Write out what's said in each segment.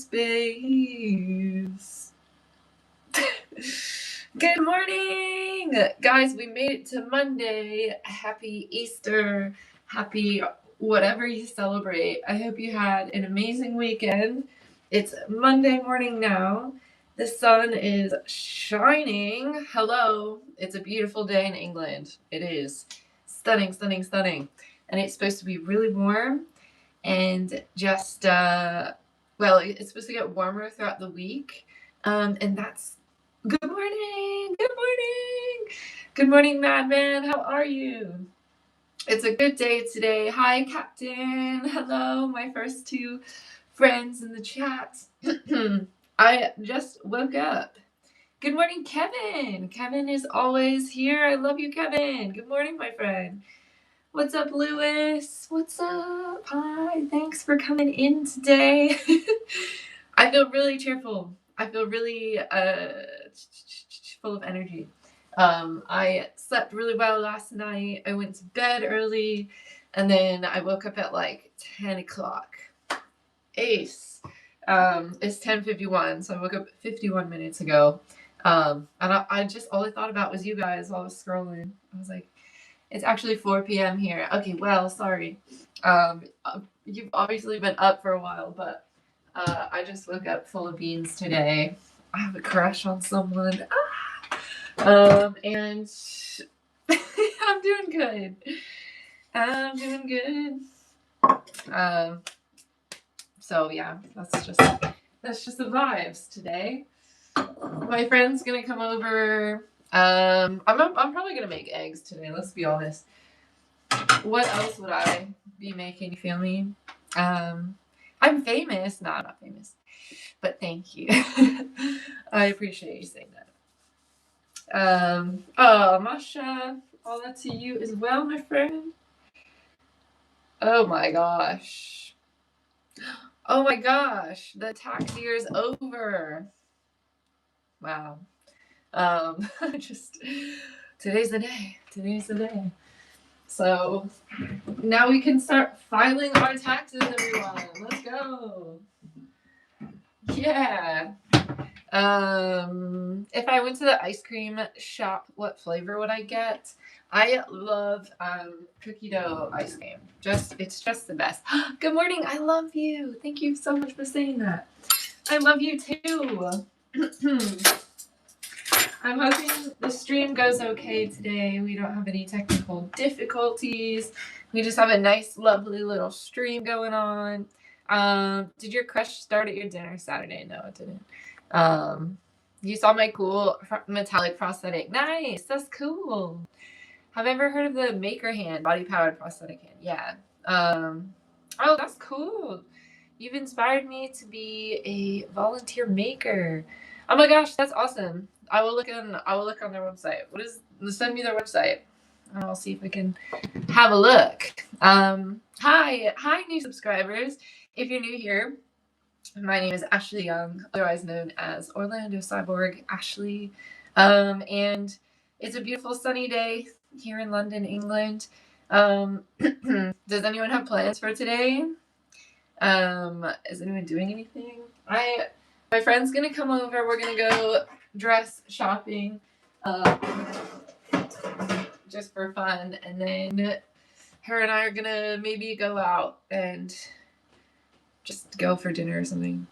space. Good morning, guys. We made it to Monday. Happy Easter. Happy whatever you celebrate. I hope you had an amazing weekend. It's Monday morning now. The sun is shining. Hello. It's a beautiful day in England. It is stunning, stunning, stunning. And it's supposed to be really warm and just, it's supposed to get warmer throughout the week. And that's good morning. Good morning. Good morning, Madman. How are you? It's a good day today. Hi, Captain. Hello, my first two friends in the chat. I just woke up. Good morning, Kevin. Kevin is always here. I love you, Kevin. Good morning, my friend. What's up, Lewis? What's up? Hi. Thanks for coming in today. I feel really cheerful. I feel really full of energy. I slept really well last night. I went to bed early, and then I woke up at like 10 o'clock. Ace. It's 10:51, so I woke up 51 minutes ago. And I just, all I thought about was you guys while I was scrolling. I was like, it's actually 4 p.m. here. Okay, well, sorry. You've obviously been up for a while, but I just woke up full of beans today. I have a crush on someone. And I'm doing good. So yeah, that's just the vibes today. My friend's gonna come over. I'm probably gonna make eggs today. Let's be honest. What else would I be making? You feel me? I'm famous. No, I'm not famous. But thank you. I appreciate you saying that. Oh, Masha, all that to you as well, my friend. Oh my gosh. Oh my gosh, the tax year is over. Wow. Today's the day. Today's the day. So now we can start filing our taxes, everyone. Let's go. Yeah. If I went to the ice cream shop, what flavor would I get? I love cookie dough ice cream. It's just the best. Good morning. I love you. Thank you so much for saying that. I love you too. I'm hoping the stream goes okay today. We don't have any technical difficulties. We just have a nice, lovely little stream going on. Did your crush start at your dinner Saturday? No, it didn't. You saw my cool metallic prosthetic. Nice, that's cool. Have you ever heard of the Maker hand, body-powered prosthetic hand? Yeah. Oh, that's cool. You've inspired me to be a volunteer maker. Oh my gosh, that's awesome. I will look on their website. Send me their website. I'll see if I can have a look. Hi, new subscribers. If you're new here, my name is Ashley Young, otherwise known as Orlando Cyborg Ashley. And it's a beautiful sunny day here in London, England. Does anyone have plans for today? Is anyone doing anything? My friend's gonna come over. We're gonna go dress shopping, just for fun, and then her and I are gonna maybe go out and just go for dinner or something.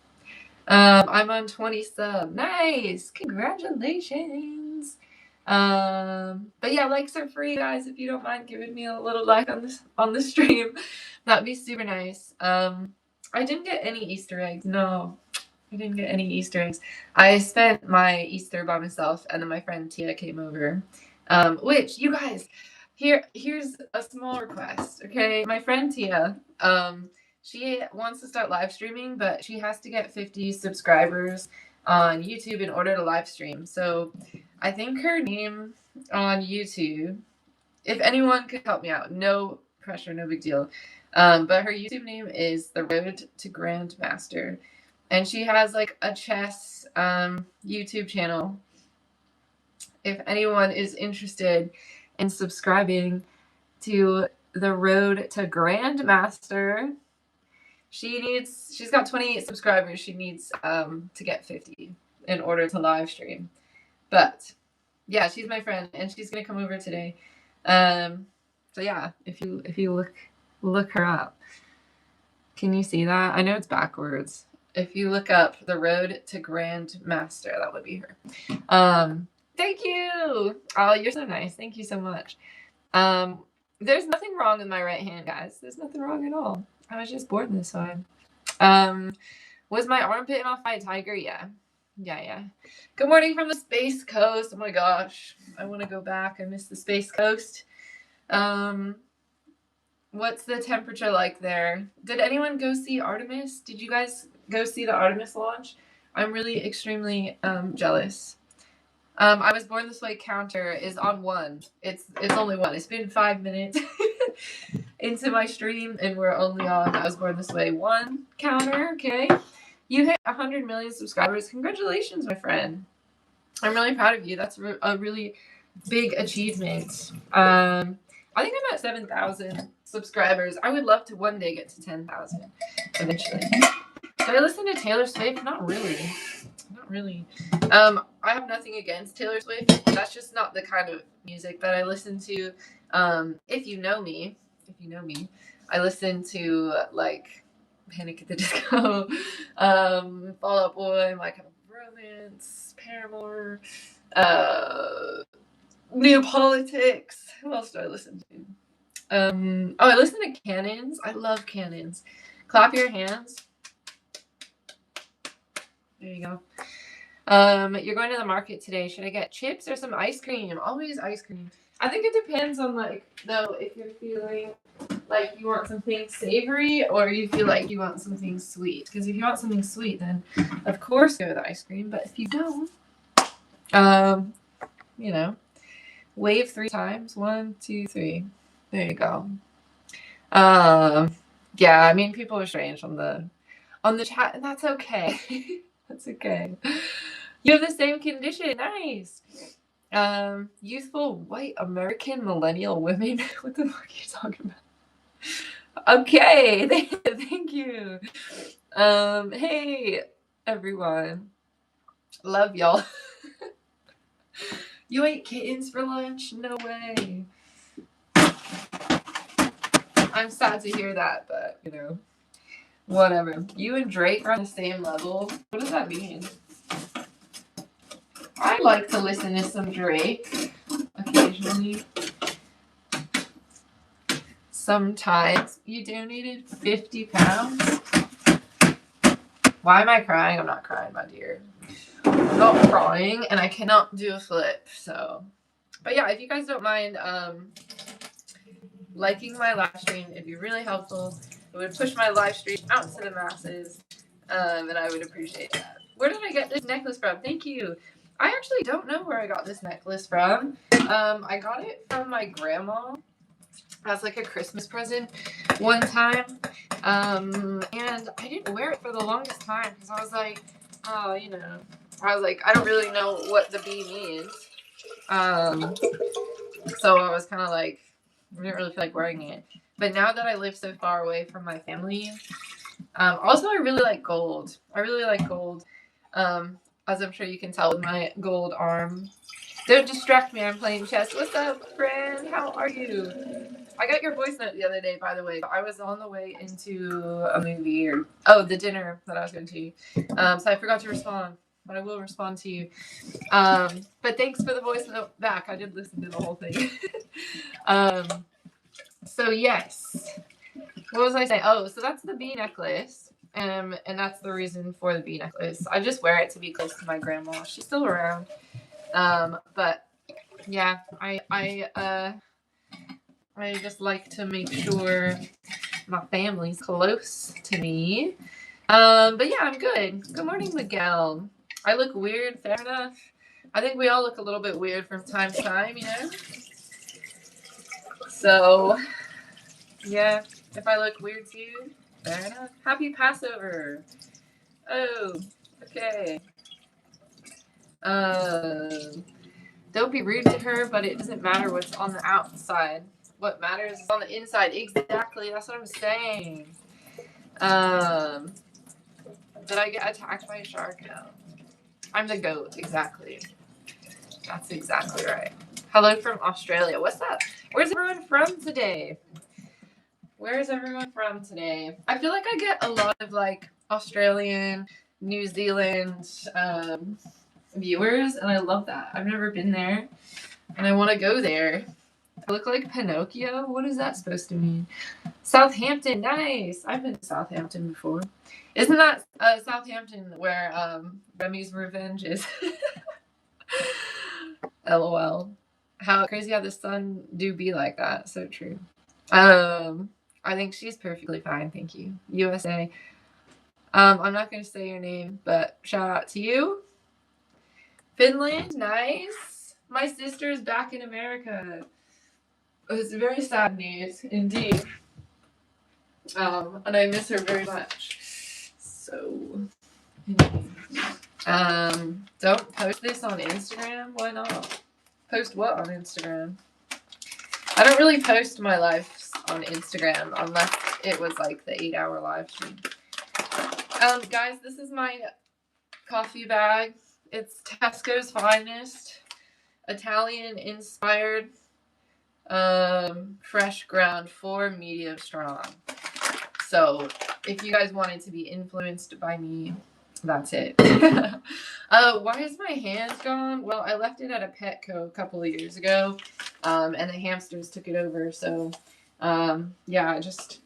I'm on 20 sub. Nice, congratulations. But yeah, likes are free, guys. If you don't mind giving me a little like on the stream, that'd be super nice. I didn't get any Easter eggs. No, I didn't get any Easter eggs. I spent my Easter by myself, and then my friend Tia came over. Which, you guys, here's a small request, okay? My friend Tia, she wants to start live streaming, but she has to get 50 subscribers on YouTube in order to live stream. So I think her name on YouTube, if anyone could help me out, no pressure, no big deal. But her YouTube name is The Road to Grandmaster. And she has like a chess YouTube channel. If anyone is interested in subscribing to The Road to Grandmaster, she's got 28 subscribers. She needs to get 50 in order to live stream. But yeah, she's my friend, and she's gonna come over today. So yeah, if you look her up, can you see that? I know it's backwards. If you look up the road to Grand Master, that would be her. Thank you. Oh, you're so nice. Thank you so much. There's nothing wrong with my right hand, guys. There's nothing wrong at all. I was just born this way. Was my arm bitten off by a tiger? Yeah. Good morning from the Space Coast. Oh my gosh. I want to go back. I miss the Space Coast. What's the temperature like there? Did anyone go see Artemis? Did you guys go see the Artemis launch? I'm really extremely jealous. I was born this way counter is on 1. It's only 1. It's been 5 minutes into my stream, and we're only on I was born this way 1 counter. Okay, you hit 100 million subscribers. Congratulations, my friend. I'm really proud of you. That's a really big achievement. I think I'm at 7,000 subscribers. I would love to one day get to 10,000 eventually. Do I listen to Taylor Swift? Not really. I have nothing against Taylor Swift. That's just not the kind of music that I listen to. If you know me, I listen to like Panic at the Disco, Fall Out Boy, My Chemical Romance, Paramore, Neopolitics. Who else do I listen to? I listen to Cannons. I love Cannons. Clap your hands. There you go. You're going to the market today. Should I get chips or some ice cream? Always ice cream. I think it depends on if you're feeling like you want something savory or you feel like you want something sweet. Because if you want something sweet, then of course go with the ice cream. But if you don't, wave 3 times. 1, 2, 3. There you go. Yeah, I mean people are strange on the chat, and that's okay. That's okay. You have the same condition. Nice. Youthful white American millennial women. What the fuck are you talking about? Okay. Thank you. Hey, everyone. Love y'all. You ate kittens for lunch? No way. I'm sad to hear that, but, whatever. You and Drake are on the same level. What does that mean? I like to listen to some Drake occasionally. Sometimes. You donated 50 pounds? Why am I crying? I'm not crying, my dear. I'm not crying, and I cannot do a flip, so. But yeah, if you guys don't mind liking my live stream, it'd be really helpful. It would push my live stream out to the masses, and I would appreciate that. Where did I get this necklace from? Thank you. I actually don't know where I got this necklace from. I got it from my grandma as like a Christmas present one time. And I didn't wear it for the longest time because I was like, I don't really know what the B means. So I was kind of like, I didn't really feel like wearing it. But now that I live so far away from my family, also I really like gold. As I'm sure you can tell with my gold arm. Don't distract me, I'm playing chess. What's up, friend? How are you? I got your voice note the other day, by the way. I was on the way into a movie the dinner that I was going to. So I forgot to respond, but I will respond to you. But thanks for the voice note back. I did listen to the whole thing. So yes. What was I saying? Oh, so that's the bee necklace. And that's the reason for the bee necklace. I just wear it to be close to my grandma. She's still around. But yeah, I just like to make sure my family's close to me. But yeah, I'm good. Good morning, Miguel. I look weird, fair enough. I think we all look a little bit weird from time to time, So yeah, if I look weird to you, fair enough. Happy Passover. Oh, okay. Don't be rude to her, but it doesn't matter what's on the outside. What matters is on the inside. Exactly. That's what I'm saying. Did I get attacked by a shark? No. I'm the goat, exactly. That's exactly right. Hello from Australia. What's up? Where's everyone from today? Where's everyone from today? I feel like I get a lot of like Australian, New Zealand viewers, and I love that. I've never been there, and I want to go there. I look like Pinocchio? What is that supposed to mean? Southampton, nice. I've been to Southampton before. Isn't that Southampton where Remy's Revenge is? LOL. How crazy how the sun do be like that. So true. I think she's perfectly fine, thank you. USA. I'm not gonna say your name, but shout out to you. Finland, nice. My sister's back in America. It's very sad news indeed. And I miss her very much. So don't post this on Instagram. Why not? Post what on Instagram? I don't really post my lives on Instagram unless it was like the 8-hour live stream. Guys, this is my coffee bag. It's Tesco's finest, Italian inspired, fresh ground, 4 medium strong. So if you guys wanted to be influenced by me, that's it. Why is my hand gone? Well, I left it at a Petco a couple of years ago, and the hamsters took it over. So, yeah, I just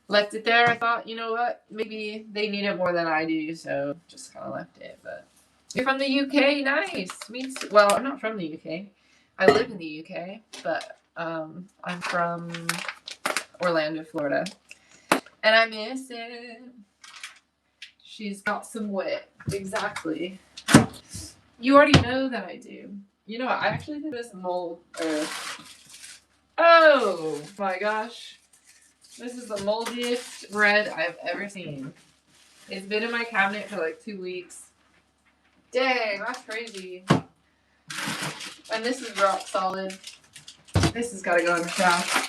left it there. I thought, you know what, maybe they need it more than I do, so just kind of left it. But you're from the UK, nice. Me too. Well, I'm not from the UK. I live in the UK, but I'm from Orlando, Florida, and I miss it. She's got some wit. Exactly. You already know that I do. You know what? I actually think this mold. Oh my gosh. This is the moldiest bread I've ever seen. It's been in my cabinet for like 2 weeks. Dang, that's crazy. And this is rock solid. This has got to go in the trash.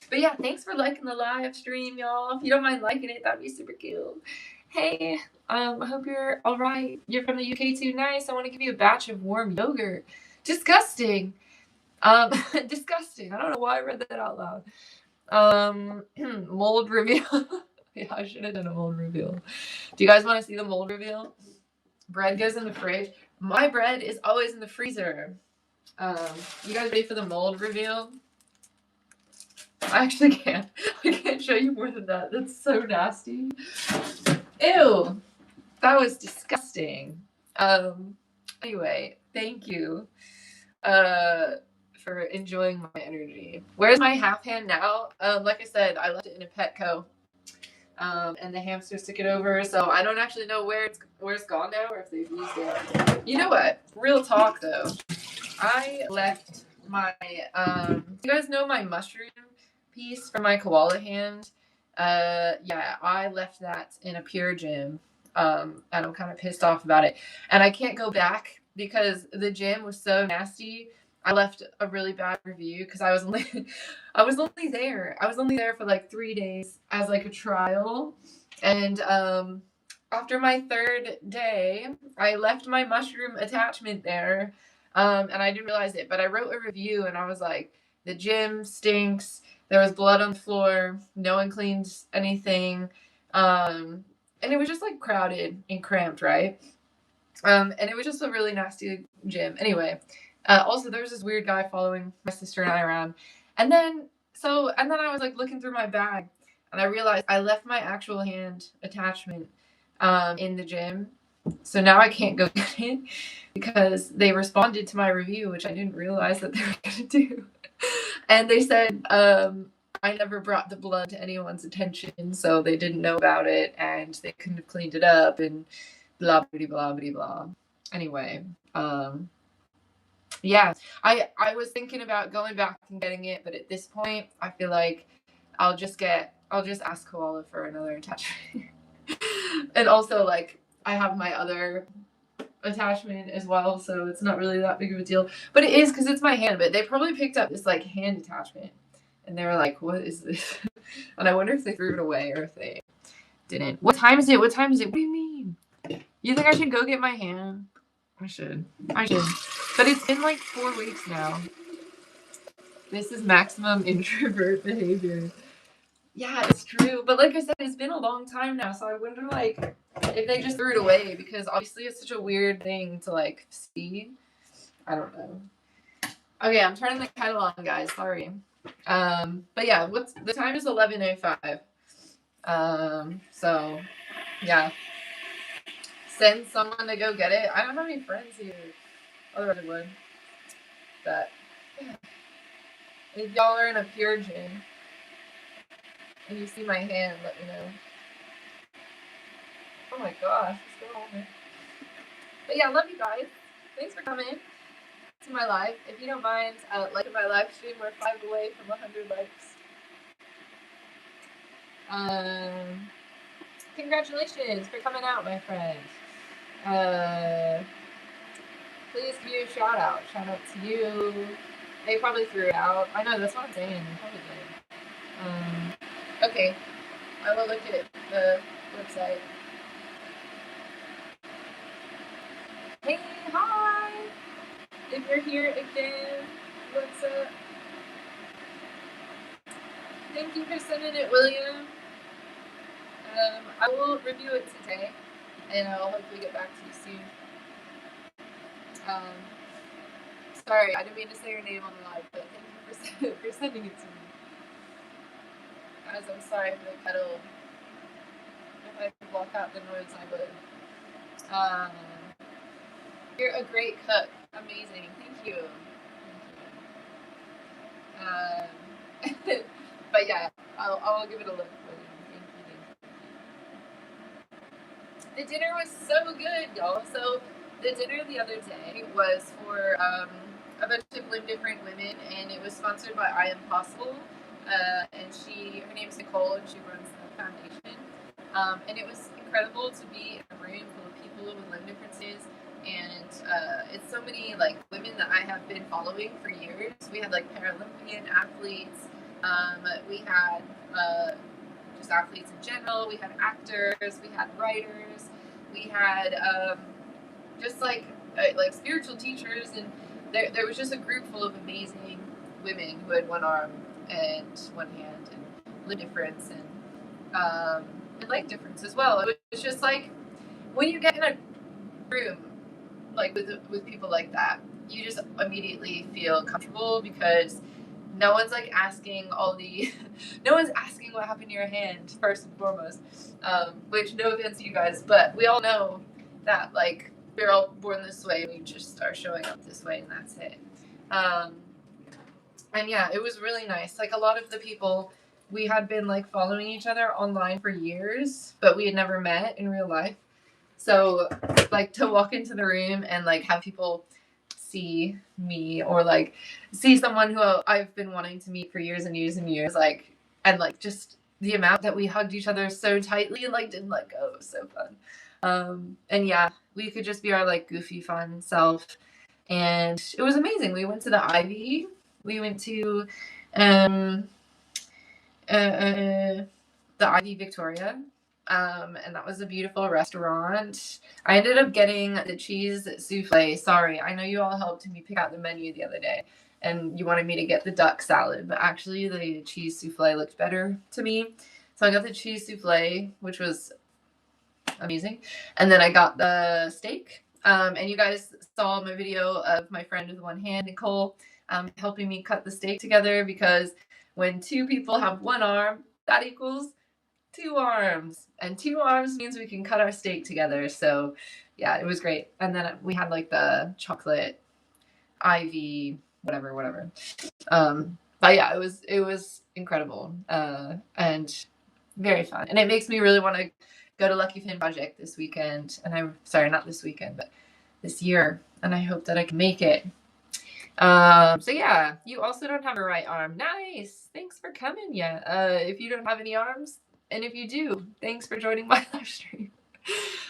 But yeah, thanks for liking the live stream, y'all. If you don't mind liking it, that'd be super cute. Hey, I hope you're all right. You're from the UK too. Nice. I want to give you a batch of warm yogurt. Disgusting. Disgusting. I don't know why I read that out loud. Mold reveal. Yeah, I should have done a mold reveal. Do you guys want to see the mold reveal? Bread goes in the fridge. My bread is always in the freezer. You guys ready for the mold reveal? I actually can't. I can't show you more than that. That's so nasty. Ew. That was disgusting. Anyway, thank you for enjoying my energy. Where's my half hand now? Like I said, I left it in a Petco. And the hamsters took it over, so I don't actually know where it's gone now or if they've used it. You know what? Real talk though. I left my you guys know my mushroom piece from my koala hand? Yeah, I left that in a Pure Gym. And I'm kind of pissed off about it. And I can't go back because the gym was so nasty. I left a really bad review because I was only there for like 3 days as like a trial. And after my 3rd day, I left my mushroom attachment there. And I didn't realize it, but I wrote a review and I was like, the gym stinks. There was blood on the floor. No one cleans anything. And it was just like crowded and cramped, right? And it was just a really nasty gym. Anyway, also there was this weird guy following my sister and I around. And then I was like looking through my bag and I realized I left my actual hand attachment in the gym. So now I can't go get it because they responded to my review, which I didn't realize that they were going to do. And they said I never brought the blood to anyone's attention, so they didn't know about it, and they couldn't have cleaned it up, and blah, blah, blah, blah, blah. Anyway, yeah, I was thinking about going back and getting it, but at this point, I feel like I'll just ask Koala for another attachment. And also, like, I have my other attachment as well, so it's not really that big of a deal. But it is because it's my hand, but they probably picked up this, like, hand attachment. And they were like, what is this? And I wonder if they threw it away or if they didn't. What time is it? What time is it? What do you mean? You think I should go get my hand? I should. I should. But it's been like 4 weeks now. This is maximum introvert behavior. Yeah, it's true. But like I said, it's been a long time now, so I wonder like if they just threw it away because obviously it's such a weird thing to like see. I don't know. Okay, I'm turning the kettle on, guys. Sorry. But yeah, what's the time is 11:05. So yeah. Send someone to go get it. I don't have any friends here. Otherwise I would. But yeah. If y'all are in a pure gym and you see my hand, let me know. Oh my gosh, what's going on here? But yeah, love you guys. Thanks for coming to my live. If you don't mind liking my live stream, we're 5 away from 100 likes. Congratulations for coming out, my friend. Please give you a shout out. Shout out to you. They probably threw it out. I know, that's what I'm saying. They probably did. Okay. I will look at the website. Hey, hi! If you're here again, what's up? Thank you for sending it, William. I will review it today, and I'll hopefully get back to you soon. Sorry, I didn't mean to say your name on the live, but thank you for sending it to me. Guys, I'm sorry for the kettle. If I could block out the noise, I would. You're a great cook. Amazing. Thank you. But yeah, I'll give it a look. The dinner was so good, y'all. So the dinner the other day was for a bunch of different women, and it was sponsored by I Am Possible. And her name's Nicole, and she runs the foundation. And it was incredible to be in a room full of people with limb differences. And it's so many like women that I have been following for years. We had like Paralympian athletes. We had just athletes in general. We had actors. We had writers. We had just like spiritual teachers, and there was just a group full of amazing women who had one arm and one hand and limb difference and leg difference as well. It was just like when you get in a room like with people like that, you just immediately feel comfortable because no one's like asking no one's asking what happened to your hand first and foremost, which no offense to you guys, but we all know that like we're all born this way, we just are showing up this way and that's it. And yeah, it was really nice. Like a lot of the people, we had been like following each other online for years, but we had never met in real life. So like to walk into the room and like have people see me or like see someone who I've been wanting to meet for years and years and years, like, and like just the amount that we hugged each other so tightly and like didn't let go, it was so fun. And yeah, we could just be our like goofy fun self, and it was amazing. We went to the Ivy, we went to the Ivy Victoria, and that was a beautiful restaurant. I ended up getting the cheese souffle. Sorry, I know you all helped me pick out the menu the other day, and you wanted me to get the duck salad, but actually the cheese souffle looked better to me. So I got the cheese souffle, which was amazing, and then I got the steak. And you guys saw my video of my friend with one hand, Nicole, helping me cut the steak together, because when two people have one arm, that equals 2 arms, and 2 arms means we can cut our steak together. So yeah, it was great. And then we had like the chocolate Ivy whatever. But yeah, it was incredible, and very fun, and it makes me really want to go to Lucky Fin Project this weekend. And I'm sorry, not this weekend, but this year, and I hope that I can make it. So yeah, you also don't have a right arm. Nice. Thanks for coming. Yeah. If you don't have any arms, and if you do, thanks for joining my live stream.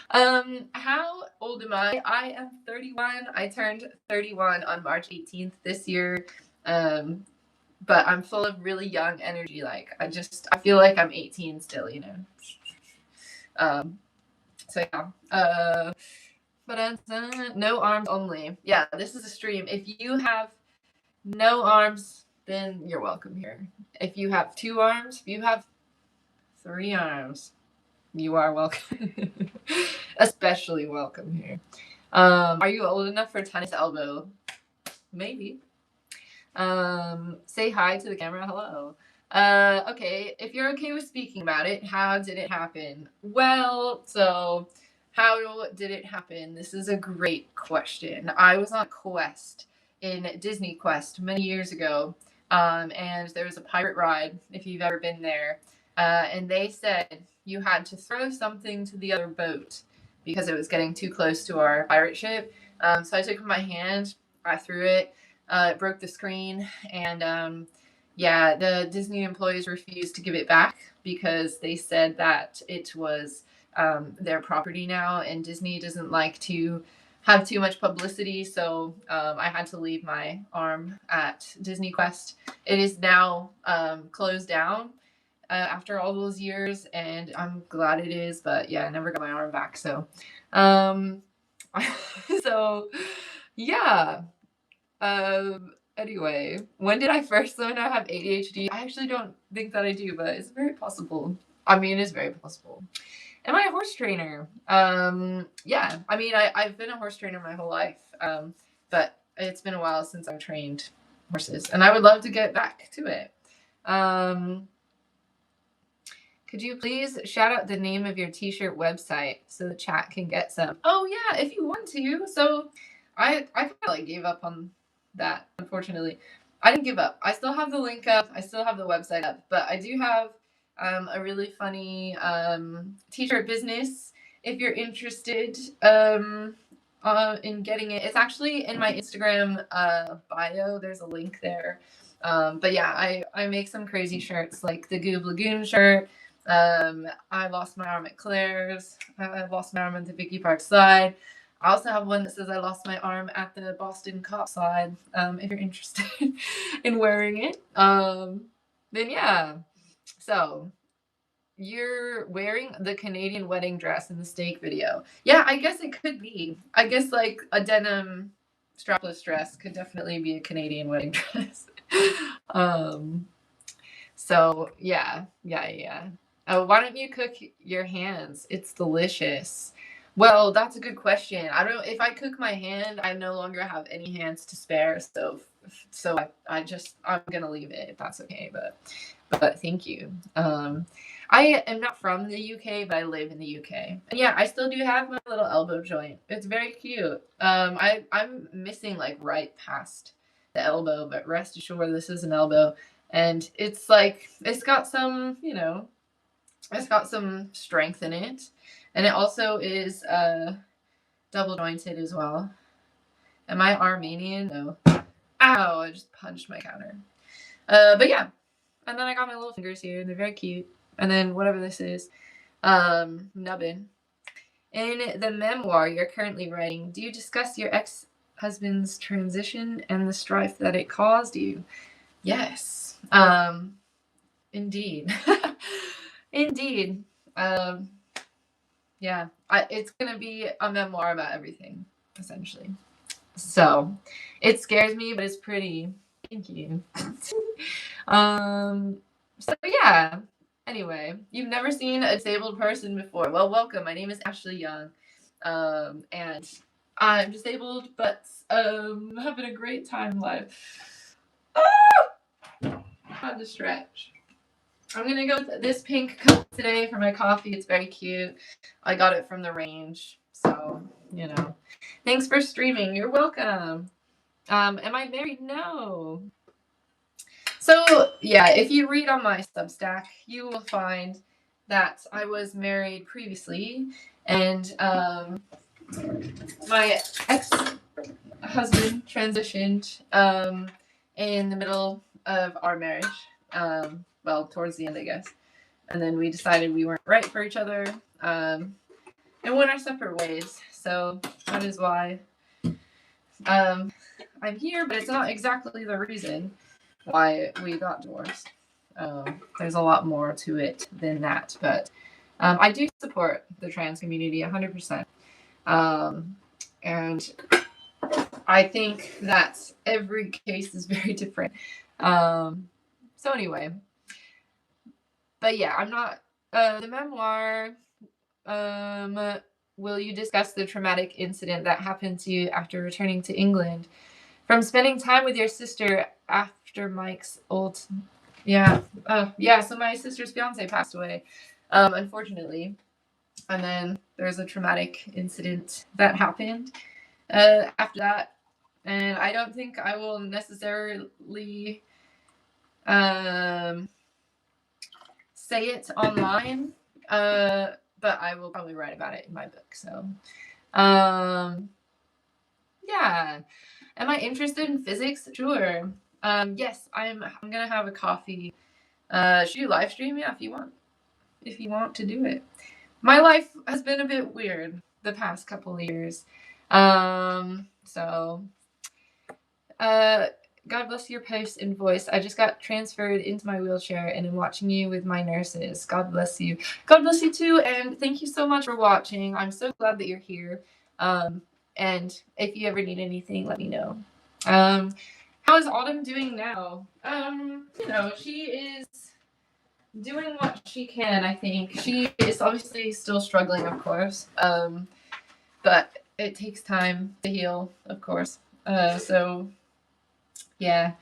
How old am I? I am 31. I turned 31 on March 18th this year. but I'm full of really young energy. Like I feel like I'm 18 still, you know. So yeah. But no arms only. Yeah, this is a stream. If you have no arms, then you're welcome here. If you have 2 arms, if you have 3 arms, you are welcome. Especially welcome here. Are you old enough for tennis elbow? Maybe. Say hi to the camera. Hello. Okay, if you're okay with speaking about it, how did it happen? Well, so how did it happen? This is a great question. I was on a quest in Disney Quest many years ago, and there was a pirate ride, if you've ever been there, and they said you had to throw something to the other boat because it was getting too close to our pirate ship. So I took my hand, I threw it, it broke the screen, and yeah, the Disney employees refused to give it back because they said that it was their property now, and Disney doesn't like to have too much publicity. So I had to leave my arm at Disney Quest. It is now closed down after all those years, and I'm glad it is. But yeah, I never got my arm back. So, so yeah. Anyway, when did I first learn I have ADHD? I actually don't think that I do, but it's very possible. I mean, it's very possible. Am I a horse trainer? Yeah. I mean, I've been a horse trainer my whole life, but it's been a while since I've trained horses, and I would love to get back to it. Could you please shout out the name of your t-shirt website so the chat can get some? Oh yeah, if you want to. So I kind of like gave up on that, unfortunately. I didn't give up. I still have the link up. I still have the website up, but I do have a really funny t-shirt business if you're interested in getting it. It's actually in my Instagram bio. There's a link there. But yeah, I make some crazy shirts like the Goob Lagoon shirt. I lost my arm at Claire's. I lost my arm at the Vicky Park slide. I also have one that says I lost my arm at the Boston Cop slide. If you're interested in wearing it, then yeah. So you're wearing the Canadian wedding dress in the steak video. Yeah, I guess it could be. I guess like a denim strapless dress could definitely be a Canadian wedding dress. So yeah. Why don't you cook your hands? It's delicious. Well, that's a good question. I don't. If I cook my hand, I no longer have any hands to spare. So I'm gonna leave it if that's okay. But thank you. I am not from the UK, but I live in the UK. And yeah, I still do have my little elbow joint. It's very cute. I'm missing like right past the elbow, but rest assured this is an elbow, and it's like it's got some, it's got some strength in it, and it also is double jointed as well. Am I Armenian? No. Ow! I just punched my counter. But yeah, and then I got my little fingers here, and they're very cute. And then whatever this is, nubbin. In the memoir you're currently writing, do you discuss your ex-husband's transition and the strife that it caused you? Yes. Indeed. Indeed. Yeah. It's gonna be a memoir about everything, essentially. So it scares me, but it's pretty. Thank you. So yeah. Anyway, you've never seen a disabled person before. Well, welcome. My name is Ashley Young. And I'm disabled, but having a great time in life. Had to stretch. I'm gonna go with this pink cup today for my coffee. It's very cute. I got it from the range, so Thanks for streaming. You're welcome. Am I married? No. So yeah, if you read on my Substack, you will find that I was married previously, and my ex-husband transitioned in the middle of our marriage. Well, towards the end, I guess. And then we decided we weren't right for each other, and went our separate ways. So that is why I'm here, but it's not exactly the reason. why we got divorced. There's a lot more to it than that, but I do support the trans community 100%. And I think that every case is very different. So anyway, but yeah, I'm not, the memoir, will you discuss the traumatic incident that happened to you after returning to England from spending time with your sister after Mike's old, yeah, so my sister's fiance passed away, unfortunately. And then there's a traumatic incident that happened after that. And I don't think I will necessarily say it online, but I will probably write about it in my book. So, yeah. Am I interested in physics? Sure. Yes, I'm gonna have a coffee. Should you live stream? Yeah, if you want to do it. My life has been a bit weird the past couple of years. So, God bless your post and voice. I just got transferred into my wheelchair and am watching you with my nurses. God bless you. God bless you too, and thank you so much for watching. I'm so glad that you're here. And if you ever need anything, let me know. How is Autumn doing now? She is doing what she can, I think. She is obviously still struggling, of course. But it takes time to heal, of course. So yeah.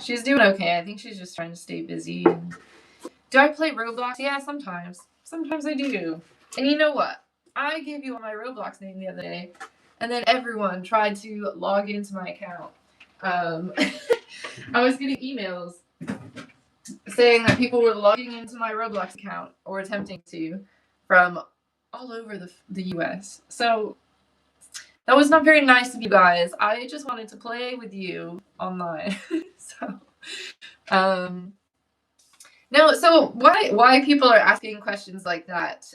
She's doing okay. I think she's just trying to stay busy. Do I play Roblox? Yeah, sometimes. Sometimes I do. And you know what? I gave you my Roblox name the other day, and then everyone tried to log into my account. I was getting emails saying that people were logging into my Roblox account, or attempting to, from all over the US. So that was not very nice of you guys. I just wanted to play with you online. So why people are asking questions like that?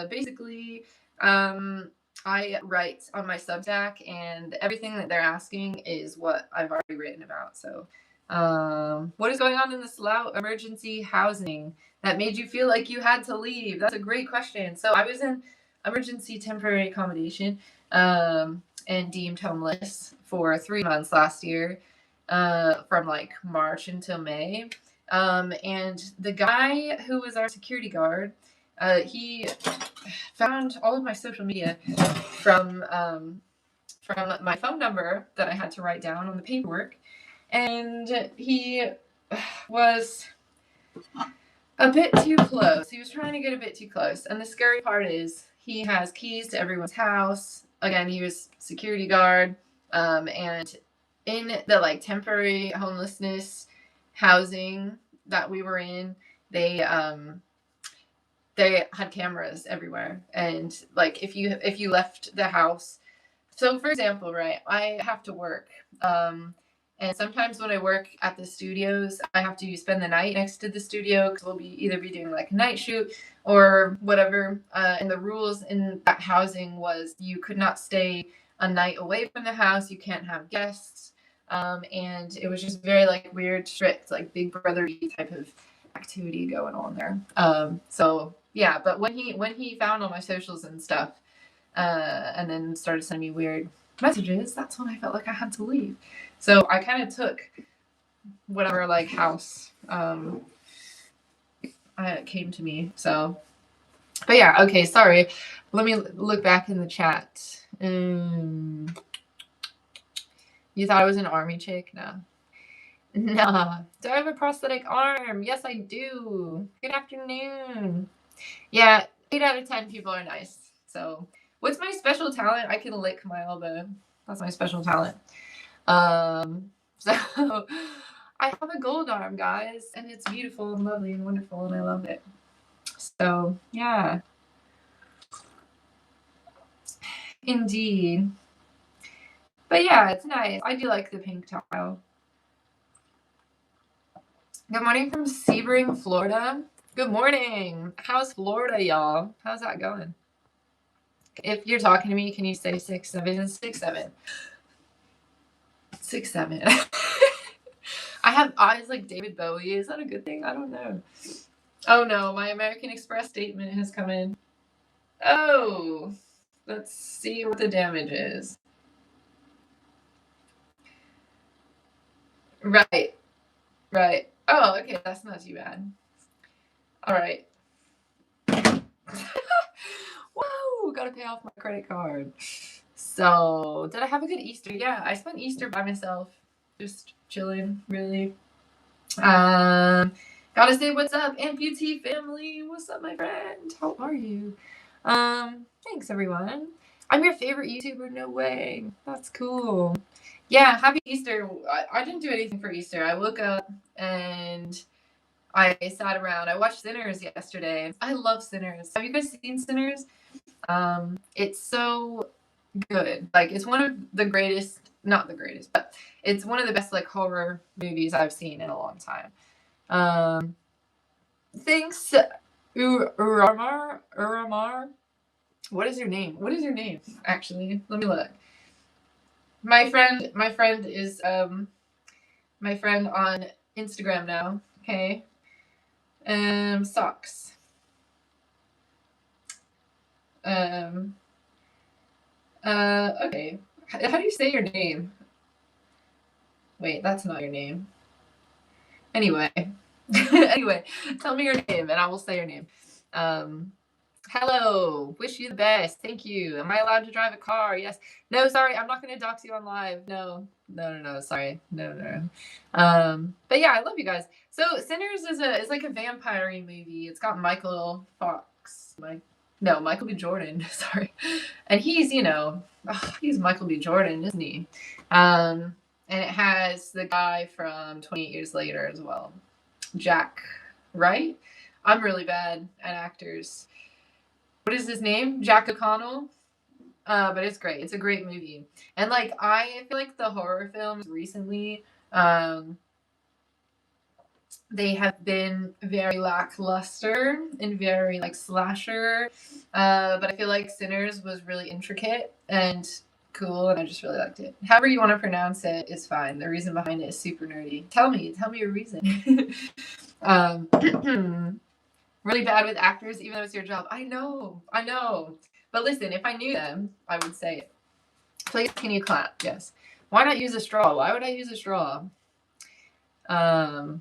Basically, I write on my Substack, and everything that they're asking is what I've already written about. So, what is going on in the Slough emergency housing that made you feel like you had to leave? That's a great question. So I was in emergency temporary accommodation, and deemed homeless for 3 months last year, from like March until May. And the guy who was our security guard, he found all of my social media from my phone number that I had to write down on the paperwork, and he was a bit too close. He was trying to get a bit too close. And the scary part is he has keys to everyone's house. Again, he was security guard, and in the temporary homelessness housing that we were in, they had cameras everywhere, and if you left the house, so for example, right, I have to work, and sometimes when I work at the studios, I have to spend the night next to the studio because we'll either be doing a night shoot or whatever, and the rules in that housing was you could not stay a night away from the house, you can't have guests, and it was just very weird, strict, Big Brother type of activity going on there. So yeah, but when he found all my socials and stuff, and then started sending me weird messages, that's when I felt like I had to leave. So I kind of took whatever house came to me. So, but yeah, okay, sorry. Let me look back in the chat. You thought I was an army chick? No. Nah. Do I have a prosthetic arm? Yes, I do. Good afternoon. Yeah, 8 out of 10 people are nice. So, what's my special talent? I can lick my elbow. That's my special talent. So I have a gold arm, guys, and it's beautiful and lovely and wonderful, and I love it. So, yeah. Indeed. But yeah, it's nice. I do like the pink tile. Good morning from Sebring, Florida. Good morning. How's Florida, y'all? How's that going? If you're talking to me, can you say 6'7"? 6'7". 6'7". I I have eyes like David Bowie. Is that a good thing? I don't know. Oh no, my American Express statement has come in. Oh, let's see what the damage is. Right, right. Oh, okay, that's not too bad. All right. Whoa, gotta pay off my credit card. So, did I have a good Easter? Yeah, I spent Easter by myself, just chilling, really. Gotta say what's up, amputee family. What's up, my friend? How are you? Thanks everyone. I'm your favorite YouTuber. No way. That's cool. Yeah, happy Easter. I didn't do anything for Easter. I woke up and I sat around. I watched Sinners yesterday. I love Sinners. Have you guys seen Sinners? It's so good. Like, it's one of the greatest, not the greatest, but it's one of the best like horror movies I've seen in a long time. Thanks, Uramar. What is your name? What is your name? Actually, let me look. My friend is my friend on Instagram now. Okay. Socks. Okay. How do you say your name? Wait, that's not your name. Anyway. Anyway, tell me your name and I will say your name. Hello. Wish you the best. Thank you. Am I allowed to drive a car? Yes. No, sorry. I'm not going to dox you on live. No. Sorry. No. But yeah, I love you guys. So Sinners is like a vampire-y movie. It's got Michael Fox. Michael B. Jordan. Sorry. And he's, he's Michael B. Jordan, isn't he? And it has the guy from 28 Years Later as well. Jack, right? I'm really bad at actors. What is his name? Jack O'Connell. But it's great. It's a great movie. And like I feel like the horror films recently, they have been very lackluster and very like slasher. But I feel like Sinners was really intricate and cool, and I just really liked it. However you want to pronounce it is fine. The reason behind it is super nerdy. Tell me your reason. Really bad with actors, even though it's your job. I know. But listen, if I knew them, I would say it. Please, can you clap? Yes. Why not use a straw? Why would I use a straw? No,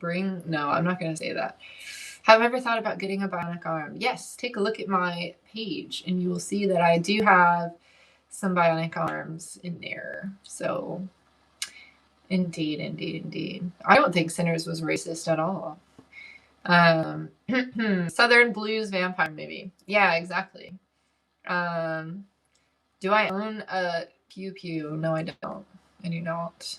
I'm not going to say that. Have I ever thought about getting a bionic arm? Yes. Take a look at my page, and you will see that I do have some bionic arms in there. So, indeed. I don't think Sinners was racist at all. Southern Blues vampire movie. Yeah, exactly. Do I own a Pew Pew? No, I don't. I do not.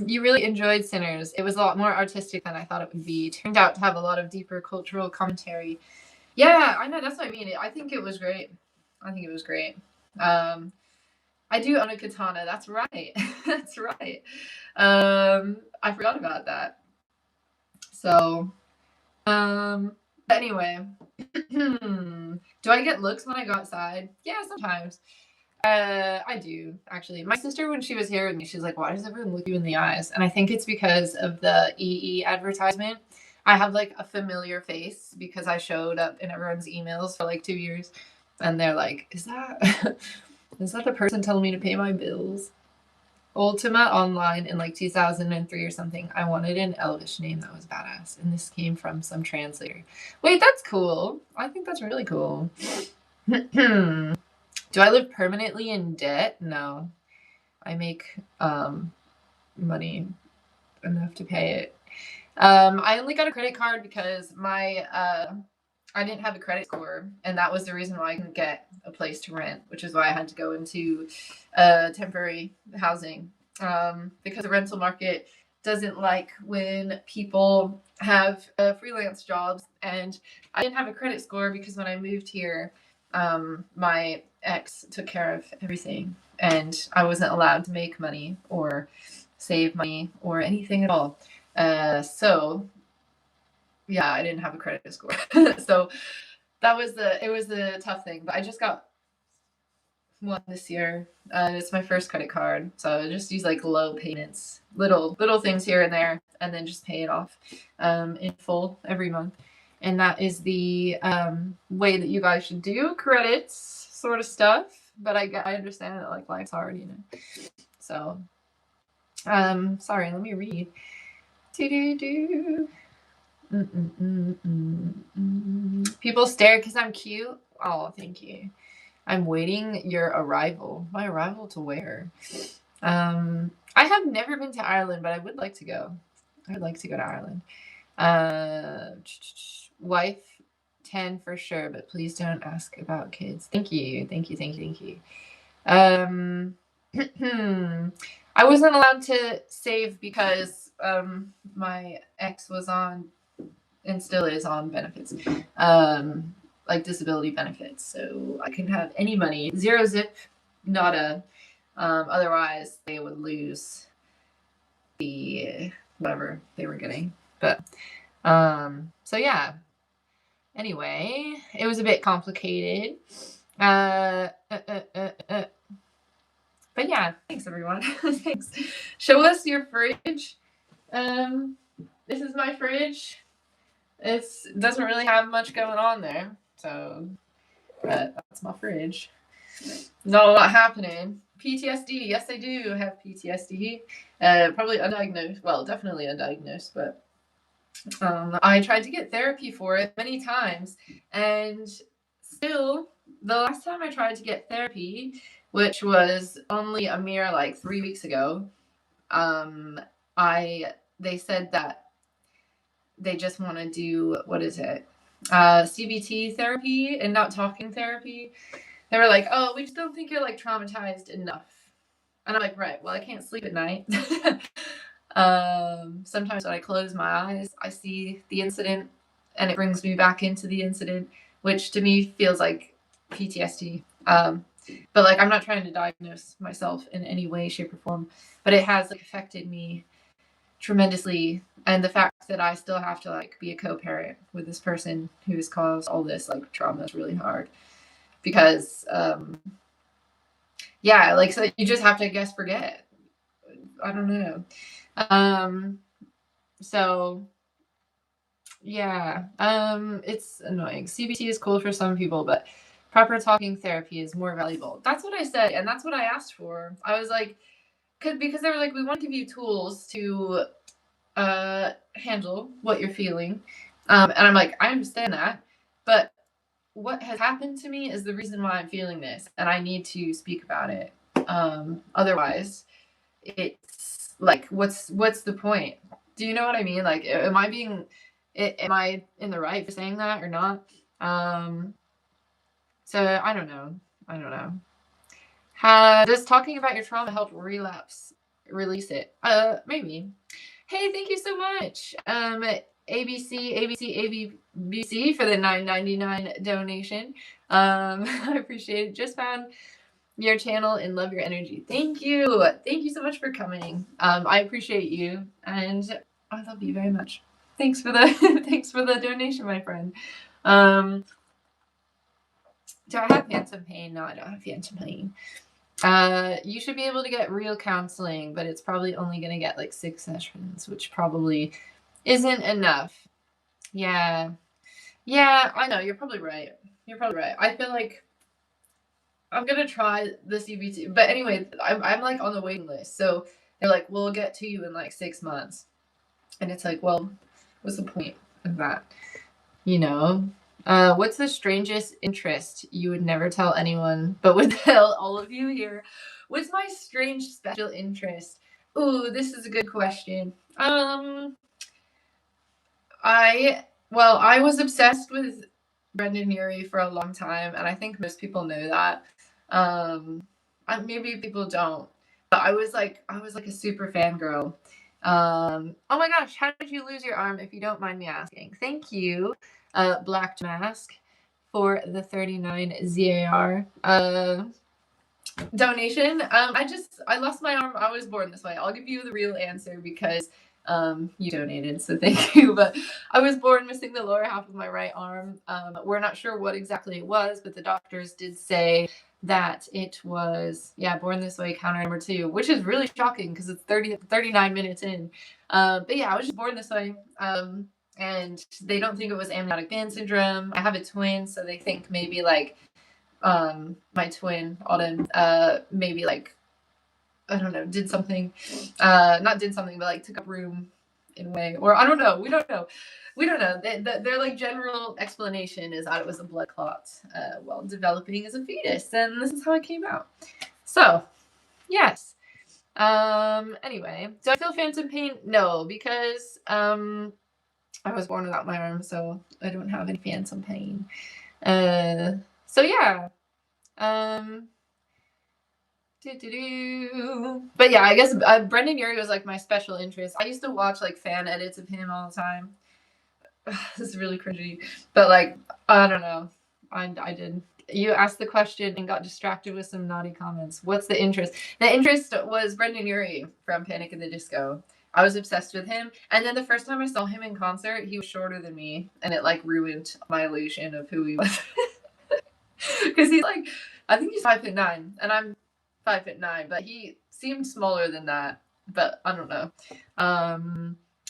You really enjoyed Sinners. It was a lot more artistic than I thought it would be. Turned out to have a lot of deeper cultural commentary. Yeah, I know. That's what I mean. I think it was great. I do own a katana. That's right. That's right. I forgot about that. So, anyway, do I get looks when I go outside? Yeah, sometimes. I do, actually. My sister, when she was here with me, she's like, why does everyone look you in the eyes? And I think it's because of the EE advertisement. I have like a familiar face because I showed up in everyone's emails for like 2 years. And they're like, is that the person telling me to pay my bills? Ultima Online in like 2003 or something. I wanted an Elvish name that was badass, and this came from some translator. Wait, that's cool. I think that's really cool. Do I live permanently in debt? No. I make money enough to pay it. I only got a credit card because I didn't have a credit score, and that was the reason why I couldn't get a place to rent, which is why I had to go into temporary housing, because the rental market doesn't like when people have freelance jobs, and I didn't have a credit score because when I moved here, my ex took care of everything, and I wasn't allowed to make money or save money or anything at all. So yeah, I didn't have a credit score. So it was the tough thing, but I just got one this year. It's my first credit card, so I just use like low payments, little things here and there, and then just pay it off in full every month. And that is the way that you guys should do credits sort of stuff. But I understand that like life's hard, you know. So sorry, let me read. People stare because I'm cute. Oh, thank you. I'm waiting your arrival. My arrival to where? I have never been to Ireland, but I would like to go. I'd like to go to Ireland. Wife 10 for sure, but please don't ask about kids. Thank you. I wasn't allowed to save because my ex was on and still is on benefits. Like disability benefits. So I couldn't have any money. Zero zip, nada. Otherwise they would lose the whatever they were getting. But so yeah. Anyway, it was a bit complicated. But yeah, thanks everyone. Thanks. Show us your fridge. This is my fridge. It doesn't really have much going on there, so that's my fridge. Not a lot happening. PTSD. Yes, I do have PTSD. Probably undiagnosed. Well, definitely undiagnosed, but I tried to get therapy for it many times, and still, the last time I tried to get therapy, which was only a mere like 3 weeks ago, they said that they just want to do, what is it? CBT therapy and not talking therapy. They were like, oh, we just don't think you're like traumatized enough. And I'm like, right, well, I can't sleep at night. Sometimes when I close my eyes, I see the incident and it brings me back into the incident, which to me feels like PTSD. But like, I'm not trying to diagnose myself in any way, shape, or form, but it has like affected me tremendously. And the fact that I still have to like be a co-parent with this person who's caused all this like trauma is really hard, because yeah, like, so you just have to, I guess, forget. I don't know. So yeah, it's annoying. CBT is cool for some people, but proper talking therapy is more valuable. That's what I said, and that's what I asked for. I was like, because they were like, we want to give you tools to handle what you're feeling. And I'm like, I understand that, but what has happened to me is the reason why I'm feeling this, and I need to speak about it. Otherwise, it's like, what's the point? Do you know what I mean? Like, am I in the right for saying that or not? So I don't know. Does talking about your trauma help release it? Maybe. Hey, thank you so much. ABC for the $9.99 donation. I appreciate it. Just found your channel and love your energy. Thank you so much for coming. I appreciate you, and I love you very much. Thanks for the donation, my friend. Do I have phantom pain? No, I don't have phantom pain. You should be able to get real counseling, but it's probably only going to get like 6 sessions, which probably isn't enough. Yeah, I know. You're probably right. I feel like I'm going to try the CBT. But anyway, I'm like on the waiting list. So they're like, we'll get to you in like 6 months. And it's like, well, what's the point of that? You know? What's the strangest interest you would never tell anyone, but would tell all of you here? What's my strange special interest? Ooh, this is a good question. I was obsessed with Brendan Urie for a long time, and I think most people know that. Maybe people don't, but I was like a super fangirl. Oh my gosh, how did you lose your arm, if you don't mind me asking? Thank you, Black Mask, for the 39 ZAR donation. I lost my arm. I was born this way. I'll give you the real answer, because You donated, so thank you. But I was born missing the lower half of my right arm. We're not sure what exactly it was, but the doctors did say that it was, yeah, born this way, counter number 2, which is really shocking because it's 39 minutes in. But yeah, I was just born this way. And they don't think it was amniotic band syndrome. I have a twin, so they think maybe like my twin Autumn maybe like, I don't know, did something, not did something, but like took up room in a way, or I don't know. We don't know. Their like general explanation is that it was a blood clot while developing as a fetus, and this is how it came out. So, yes. Anyway, do I feel phantom pain? No, because I was born without my arm, so I don't have any phantom pain. So yeah. But yeah, I guess Brendan Urie was like my special interest. I used to watch like fan edits of him all the time. This is really cringy, but like I don't know. I did. You asked the question and got distracted with some naughty comments. What's the interest? The interest was Brendan Urie from Panic at the Disco. I was obsessed with him, and then the first time I saw him in concert, he was shorter than me, and it like ruined my illusion of who he was. Because he's like, I think he's 5'9", and I'm 5'9", but he seemed smaller than that. But I don't know.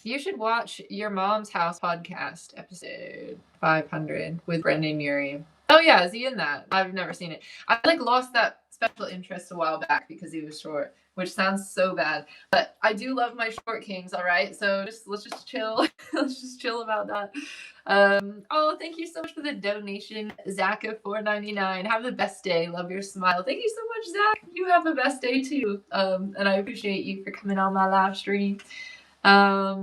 You should watch Your Mom's House podcast episode 500 with Brendan Urie. Oh yeah, is he in that? I've never seen it. I like lost that special interest a while back because he was short, which sounds so bad. But I do love my short kings, all right? So let's just chill. Let's just chill about that. Oh, thank you so much for the donation, Zach of $4.99. Have the best day. Love your smile. Thank you so much, Zach. You have the best day too. And I appreciate you for coming on my live stream. I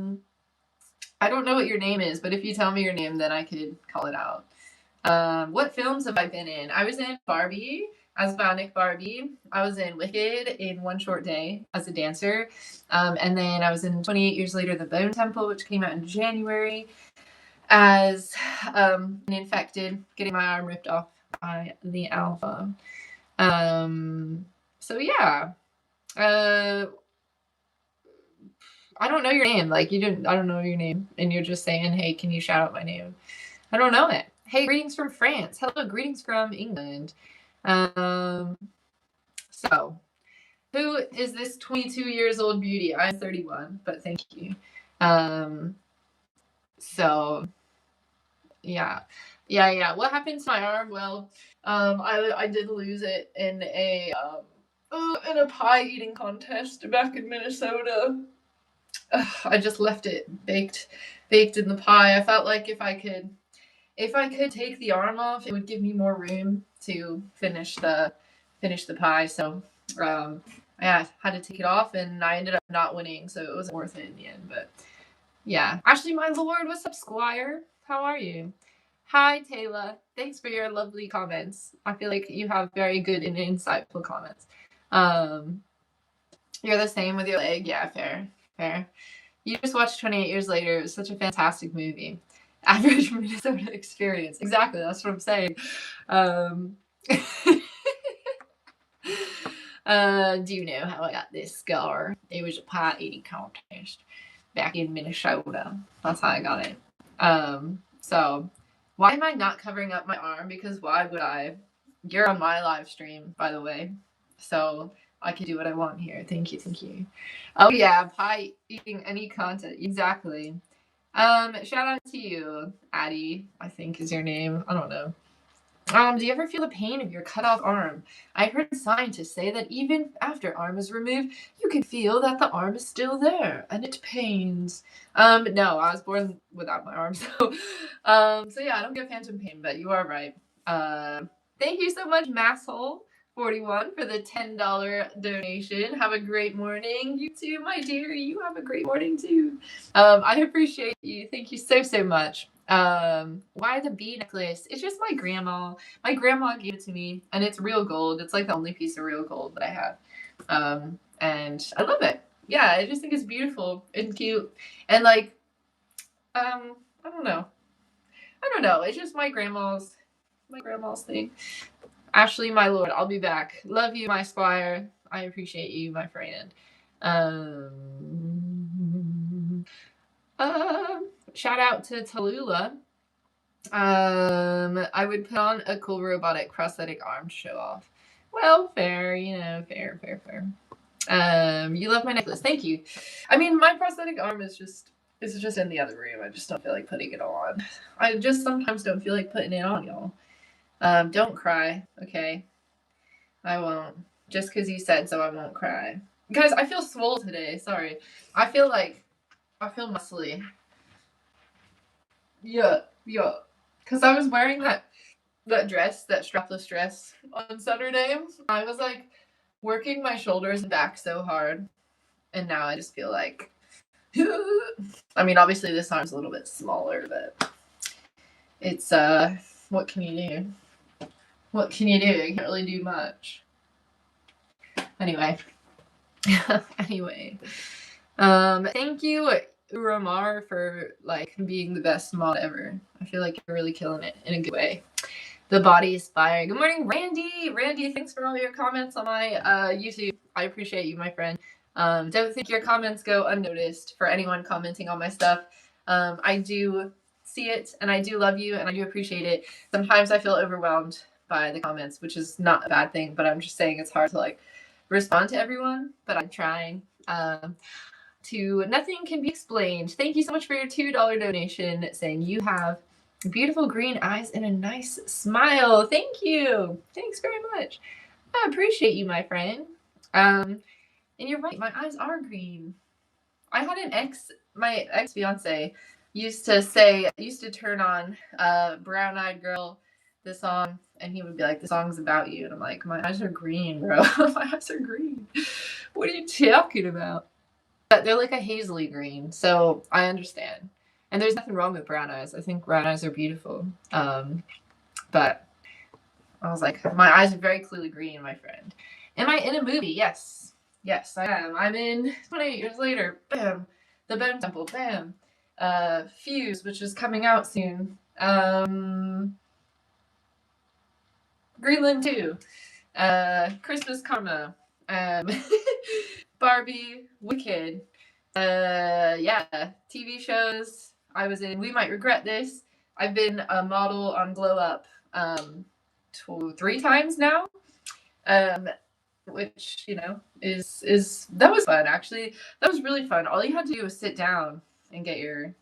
don't know what your name is, but if you tell me your name, then I could call it out. What films have I been in? I was in Barbie as Bionic Barbie. I was in Wicked in One Short Day as a dancer. And then I was in 28 Years Later, The Bone Temple, which came out in January, as an infected, getting my arm ripped off by the Alpha. So yeah. I don't know your name. Like I don't know your name. And you're just saying, hey, can you shout out my name? I don't know it. Hey, greetings from France. Hello, greetings from England. So, who is this 22 years old beauty? I'm 31, but thank you. So, yeah. What happened to my arm? Well, I did lose it in a pie eating contest back in Minnesota. I just left it baked in the pie. I felt like if I could take the arm off, it would give me more room to finish the pie. So I had to take it off, and I ended up not winning, so it wasn't worth it in the end. But yeah, Ashley, my lord, what's up, Squire? How are you? Hi, Taylor. Thanks for your lovely comments. I feel like you have very good and insightful comments. You're the same with your leg. Yeah, fair. You just watched 28 Years Later. It was such a fantastic movie. Average Minnesota experience. Exactly, that's what I'm saying. Do you know how I got this scar? It was a pie eating contest back in Minnesota. That's how I got it. So why am I not covering up my arm? Because why would I? You're on my live stream, by the way. So I can do what I want here. Thank you. Oh yeah, pie eating any content. Exactly. Shout out to you, Addie, I think is your name. I don't know. Do you ever feel the pain of your cut off arm? I heard scientists say that even after arm is removed, you can feel that the arm is still there and it pains. No, I was born without my arm, so yeah, I don't get phantom pain, but you are right. Thank you so much, Masshole41, for the $10 donation. Have a great morning. You too, my dear. You have a great morning too. I appreciate you. Thank you so much. Why the bee necklace? It's just my grandma. My grandma gave it to me, and it's real gold. It's like the only piece of real gold that I have. And I love it. Yeah, I just think it's beautiful and cute. And like, I don't know. It's just my grandma's thing. Ashley, my lord, I'll be back. Love you, my squire. I appreciate you, my friend. Shout out to Tallulah. I would put on a cool robotic prosthetic arm to show off. Well, fair, fair. You love my necklace. Thank you. I mean, my prosthetic arm is just in the other room. I just don't feel like putting it on. I just sometimes don't feel like putting it on, y'all. Don't cry, okay? I won't. Just because you said so, I won't cry. Guys, I feel swole today. Sorry. I feel muscly. Yeah. Because I was wearing that dress, that strapless dress on Saturday. I was like working my shoulders and back so hard. And now I just feel like, I mean, obviously this arm's a little bit smaller, but it's, what can you do? What can you do? You can't really do much. Anyway. Thank you, Ramar, for like being the best mod ever. I feel like you're really killing it in a good way. The body is fire. Good morning, Randy. Randy, thanks for all your comments on my YouTube. I appreciate you, my friend. Don't think your comments go unnoticed for anyone commenting on my stuff. I do see it, and I do love you, and I do appreciate it. Sometimes I feel overwhelmed by the comments, which is not a bad thing, but I'm just saying it's hard to like respond to everyone, but I'm trying. To Nothing Can Be Explained. Thank you so much for your $2 donation, saying you have beautiful green eyes and a nice smile. Thank you. Thanks very much. I appreciate you, my friend. And you're right, my eyes are green. I had my ex-fiance used to turn on Brown Eyed Girl, the song, and he would be like, the song's about you. And I'm like, my eyes are green, bro. My eyes are green. What are you talking about? But they're like a hazily green, so I understand. And there's nothing wrong with brown eyes. I think brown eyes are beautiful. But I was like, my eyes are very clearly green, my friend. Am I in a movie? Yes. Yes, I am. I'm in 28 Years Later. Bam. The Bone Temple. Bam. Fuse, which is coming out soon. Greenland 2. Christmas Karma. Barbie, Wicked. Yeah, TV shows. I was in We Might Regret This. I've been a model on Glow Up 3 times now. Which, is that was fun actually. That was really fun. All you had to do was sit down and get your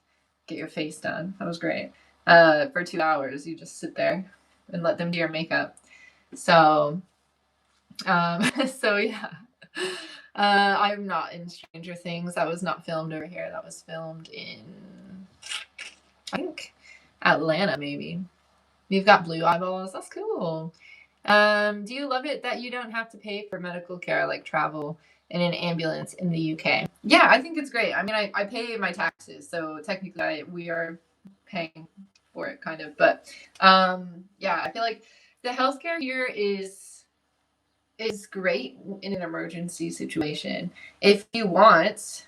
face done. That was great. For 2 hours, you just sit there and let them do your makeup. So yeah. I'm not in Stranger Things. That was not filmed over here. That was filmed in, I think, Atlanta, maybe. You've got blue eyeballs. That's cool. Do you love it that you don't have to pay for medical care, like travel in an ambulance in the UK? Yeah, I think it's great. I mean, I pay my taxes, so technically we are paying for it, kind of. But yeah, I feel like the healthcare here is great in an emergency situation. If you want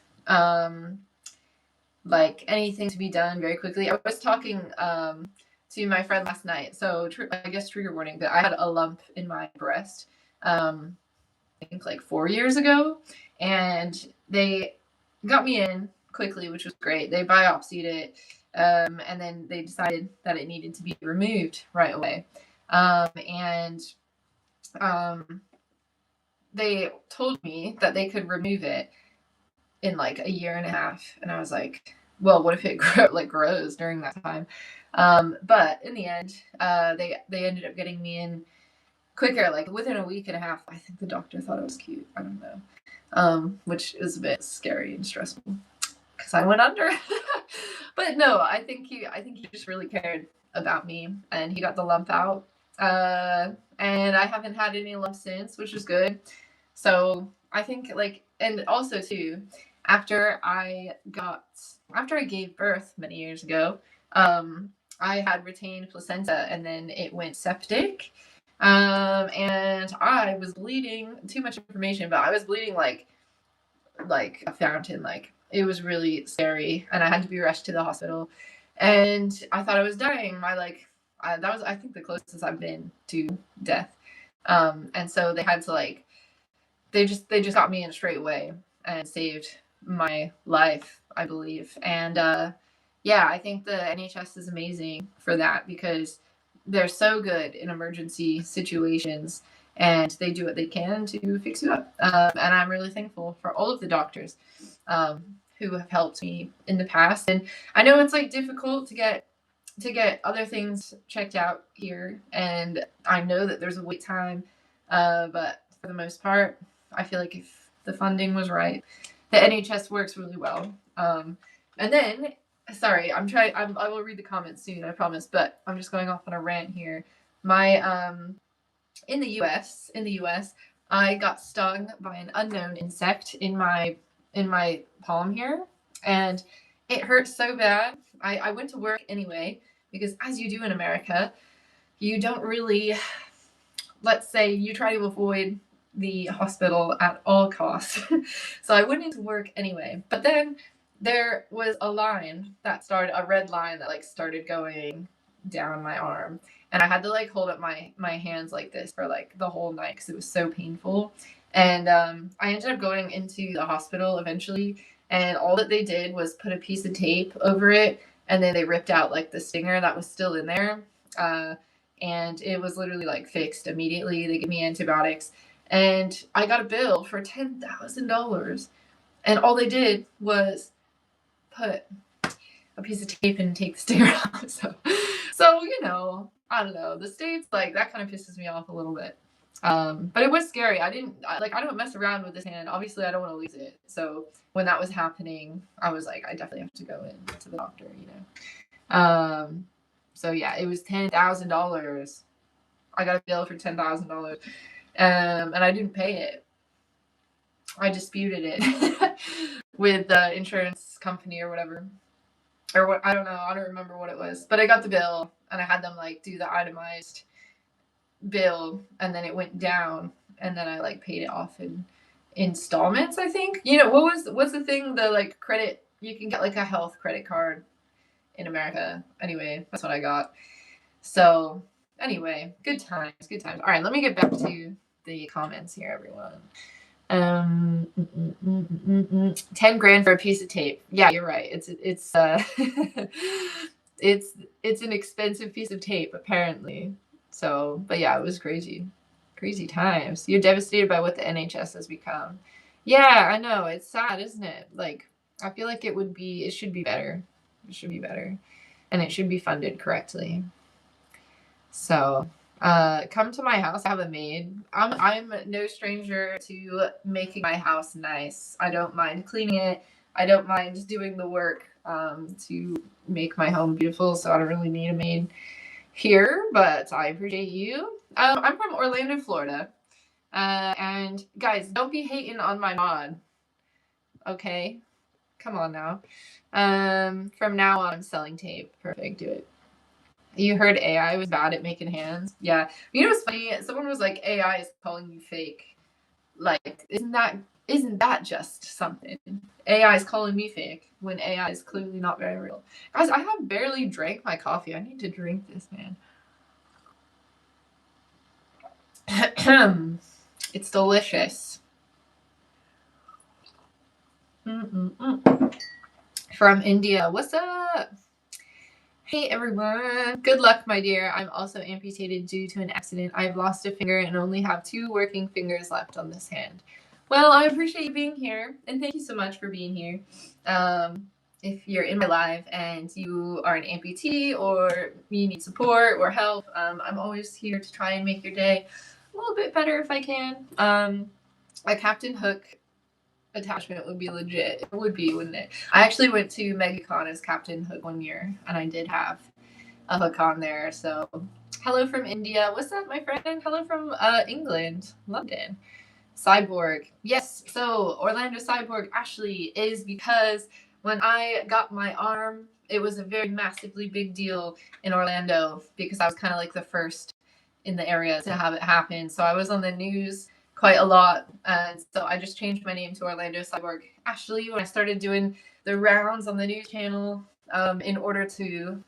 like anything to be done very quickly. I was talking to my friend last night, so I guess trigger warning, but I had a lump in my breast I think like 4 years ago, and they got me in quickly, which was great. They biopsied it, and then they decided that it needed to be removed right away. They told me that they could remove it in like a year and a half, and I was like, well, what if it grows during that time? But in the end, they ended up getting me in quicker, like within a week and a half. I think the doctor thought it was cute. I don't know, which is a bit scary and stressful because I went under. But no, I think he just really cared about me, and he got the lump out. And I haven't had any lumps since, which is good. So I think and also too, after I gave birth many years ago, I had retained placenta, and then it went septic. And I was bleeding, too much information, but I was bleeding like a fountain. Like, it was really scary, and I had to be rushed to the hospital, and I thought I was dying. That was, I think, the closest I've been to death. And so they had to they just got me in straight away and saved my life, I believe. And yeah, I think the NHS is amazing for that because they're so good in emergency situations and they do what they can to fix you up. And I'm really thankful for all of the doctors who have helped me in the past. And I know it's like difficult to get other things checked out here, and I know that there's a wait time, but for the most part, I feel like if the funding was right, the NHS works really well. And then, sorry, I will read the comments soon, I promise, but I'm just going off on a rant here. My in the US, I got stung by an unknown insect in my palm here, and it hurt so bad. I went to work anyway because, as you do in America, you don't really, let's say, you try to avoid the hospital at all costs. So I went into work anyway. But then there was a red line that like started going down my arm, and I had to like hold up my hands like this for like the whole night because it was so painful. And I ended up going into the hospital eventually, and all that they did was put a piece of tape over it, and then they ripped out like the stinger that was still in there. And it was literally like fixed immediately. They gave me antibiotics, and I got a bill for $10,000. And all they did was put a piece of tape and take the sticker off. So you know, I don't know. The States, like, that kind of pisses me off a little bit. But it was scary. I don't mess around with this hand. Obviously, I don't want to lose it. So when that was happening, I was like, I definitely have to go in to the doctor, you know. So yeah, it was $10,000. I got a bill for $10,000, and I didn't pay it. I disputed it with the insurance company or whatever. Or what, I don't know. I don't remember what it was. But I got the bill, and I had them like do the itemized bill, and then it went down, and then I like paid it off in installments, I think. You know, what's the thing, the like credit, you can get like a health credit card in America. Anyway, that's what I got. So anyway, good times. All right, let me get back to the comments here, everyone. 10 grand for a piece of tape. Yeah, you're right. It's it's an expensive piece of tape, apparently. So, but yeah, it was crazy times. You're devastated by what the NHS has become. Yeah, I know. It's sad, isn't it? Like, I feel like it should be better. And it should be funded correctly. So, come to my house. I have a maid. I'm no stranger to making my house nice. I don't mind cleaning it. I don't mind doing the work to make my home beautiful. So I don't really need a maid here, but I appreciate you. I'm from Orlando, Florida. And guys, don't be hating on my mod. Okay? Come on now. From now on, I'm selling tape. Perfect. Do it. You heard AI was bad at making hands? Yeah. You know what's funny? Someone was like, AI is calling you fake. Like, isn't that just something? AI is calling me fake when AI is clearly not very real. Guys, I have barely drank my coffee. I need to drink this, man. It's delicious. From India. What's up? Hey everyone. Good luck, my dear. I'm also amputated due to an accident. I've lost a finger and only have 2 working fingers left on this hand. Well, I appreciate you being here, and thank you so much for being here. If you're in my live and you are an amputee or you need support or help, I'm always here to try and make your day a little bit better if I can. A Captain Hook attachment would be legit. It would be, wouldn't it? I actually went to MegaCon as Captain Hook one year, and I did have a hook on there. So, hello from India. What's up, my friend? Hello from England, London. Cyborg. Yes, so Orlando Cyborg actually is because when I got my arm, it was a very massively big deal in Orlando because I was kind of like the first in the area to have it happen. So I was on the news quite a lot, and so I just changed my name to Orlando Cyborg Ashley when I started doing the rounds on the news channel, in order to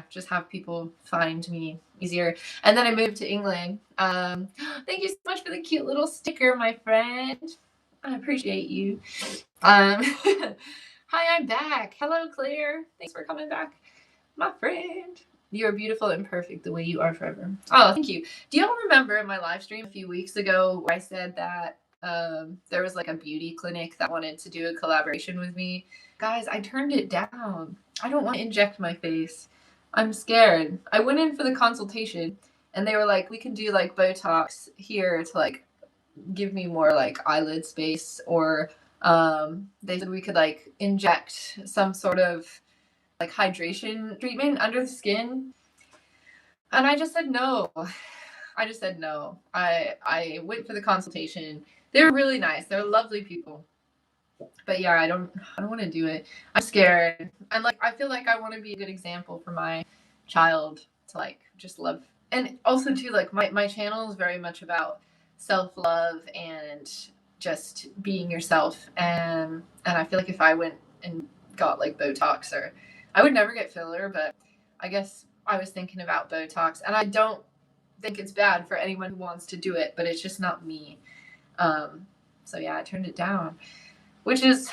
just have people find me easier. And then I moved to England. Thank you so much for the cute little sticker, my friend. I appreciate you. Hi, I'm back. Hello, Claire. Thanks for coming back, my friend. You are beautiful and perfect the way you are forever. Oh, thank you. Do y'all remember my live stream a few weeks ago where I said that there was like a beauty clinic that wanted to do a collaboration with me? Guys, I turned it down. I don't want to inject my face. I'm scared. I went in for the consultation and they were like, we can do like Botox here to like give me more like eyelid space, or they said we could like inject some sort of like hydration treatment under the skin, and I just said no. I just said no. I went for the consultation. They were really nice. They're lovely people, but yeah, I don't want to do it. I'm scared, and like I feel like I want to be a good example for my child to like just love. And also too, like my channel is very much about self-love and just being yourself, and I feel like if I went and got like Botox, or I would never get filler, but I guess I was thinking about Botox, and I don't think it's bad for anyone who wants to do it, but it's just not me. So yeah, I turned it down, which is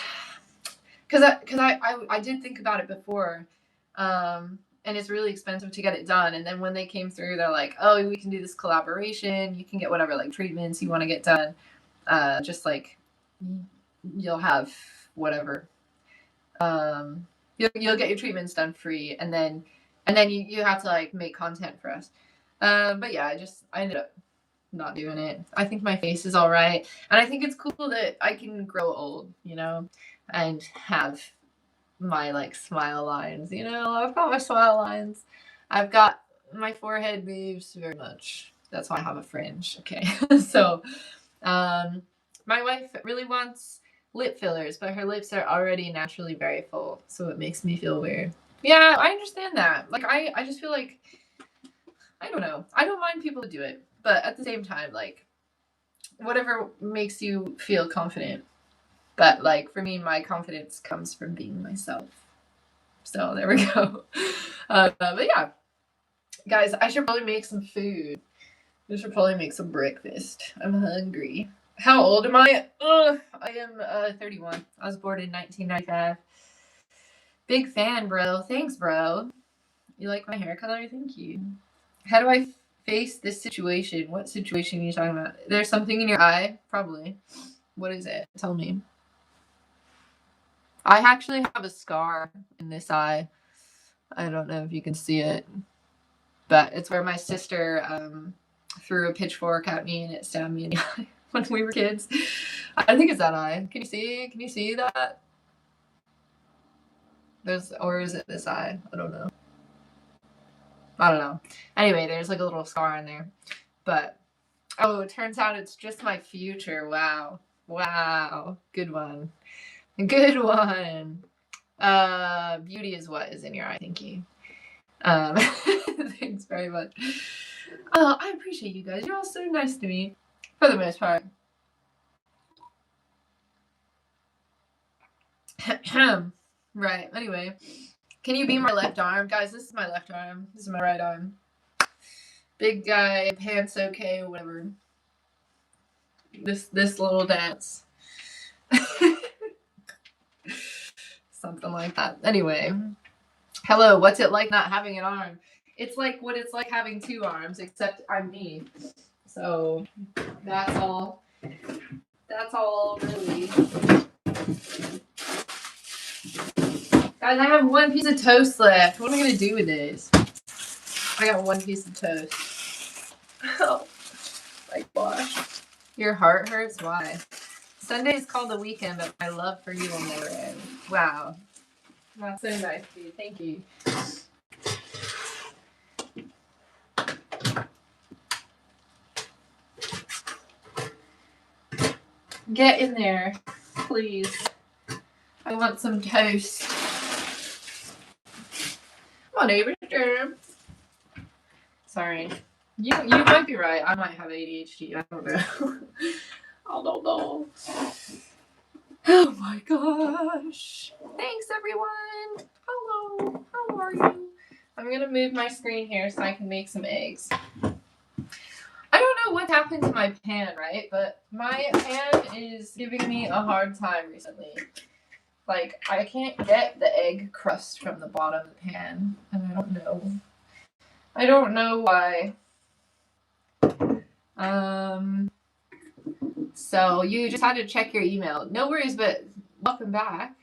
because I did think about it before, and it's really expensive to get it done. And then when they came through, they're like, oh, we can do this collaboration. You can get whatever like treatments you want to get done. Just like you'll have whatever. You'll get your treatments done free, and then you have to like make content for us. But yeah, I ended up not doing it. I think my face is all right, and I think it's cool that I can grow old, and have my like smile lines. I've got my smile lines. I've got my forehead moves very much. That's why I have a fringe. Okay, so my wife really wants lip fillers, but her lips are already naturally very full, so it makes me feel weird. Yeah, I understand that. Like I just feel like I don't know. I don't mind people to do it, but at the same time, like whatever makes you feel confident. But like for me, my confidence comes from being myself. So there we go. But yeah, guys, I should probably make some food. I should probably make some breakfast. I'm hungry. How old am I? I am 31. I was born in 1995. Big fan, bro. Thanks, bro. You like my hair color? Thank you. How do I face this situation? What situation are you talking about? There's something in your eye? Probably. What is it? Tell me. I actually have a scar in this eye. I don't know if you can see it, but it's where my sister threw a pitchfork at me and it stabbed me in the eye when we were kids. I think it's that eye. Can you see? Can you see that? Or is it this eye? I don't know. Anyway, there's like a little scar in there. But oh, it turns out it's just my future. Wow. Good one. Good one. Beauty is what is in your eye. Thank you. Thanks very much. Oh, I appreciate you guys. You're all so nice to me, for the most part. Right. Anyway, can you be my left arm, guys? This is my left arm. This is my right arm. Big guy, pants okay, whatever. This little dance. Something like that. Anyway, hello. What's it like not having an arm? It's like what it's like having two arms, except I'm me. So that's all. That's all, really. Guys, I have one piece of toast left. What am I gonna do with this? I got one piece of toast. Oh my gosh. Your heart hurts? Why? Sunday's called the weekend, but my love for you will never end. Wow. That's so nice of you. Thank you. Get in there, please. I want some toast. Come on, neighbor. Sorry. You might be right. I might have ADHD. I don't know. I don't know. Oh my gosh. Thanks, everyone. Hello. How are you? I'm going to move my screen here so I can make some eggs. I don't know what happened to my pan, right? But my pan is giving me a hard time recently. Like, I can't get the egg crust from the bottom of the pan, and I don't know. I don't know why. So you just had to check your email. No worries, but welcome back.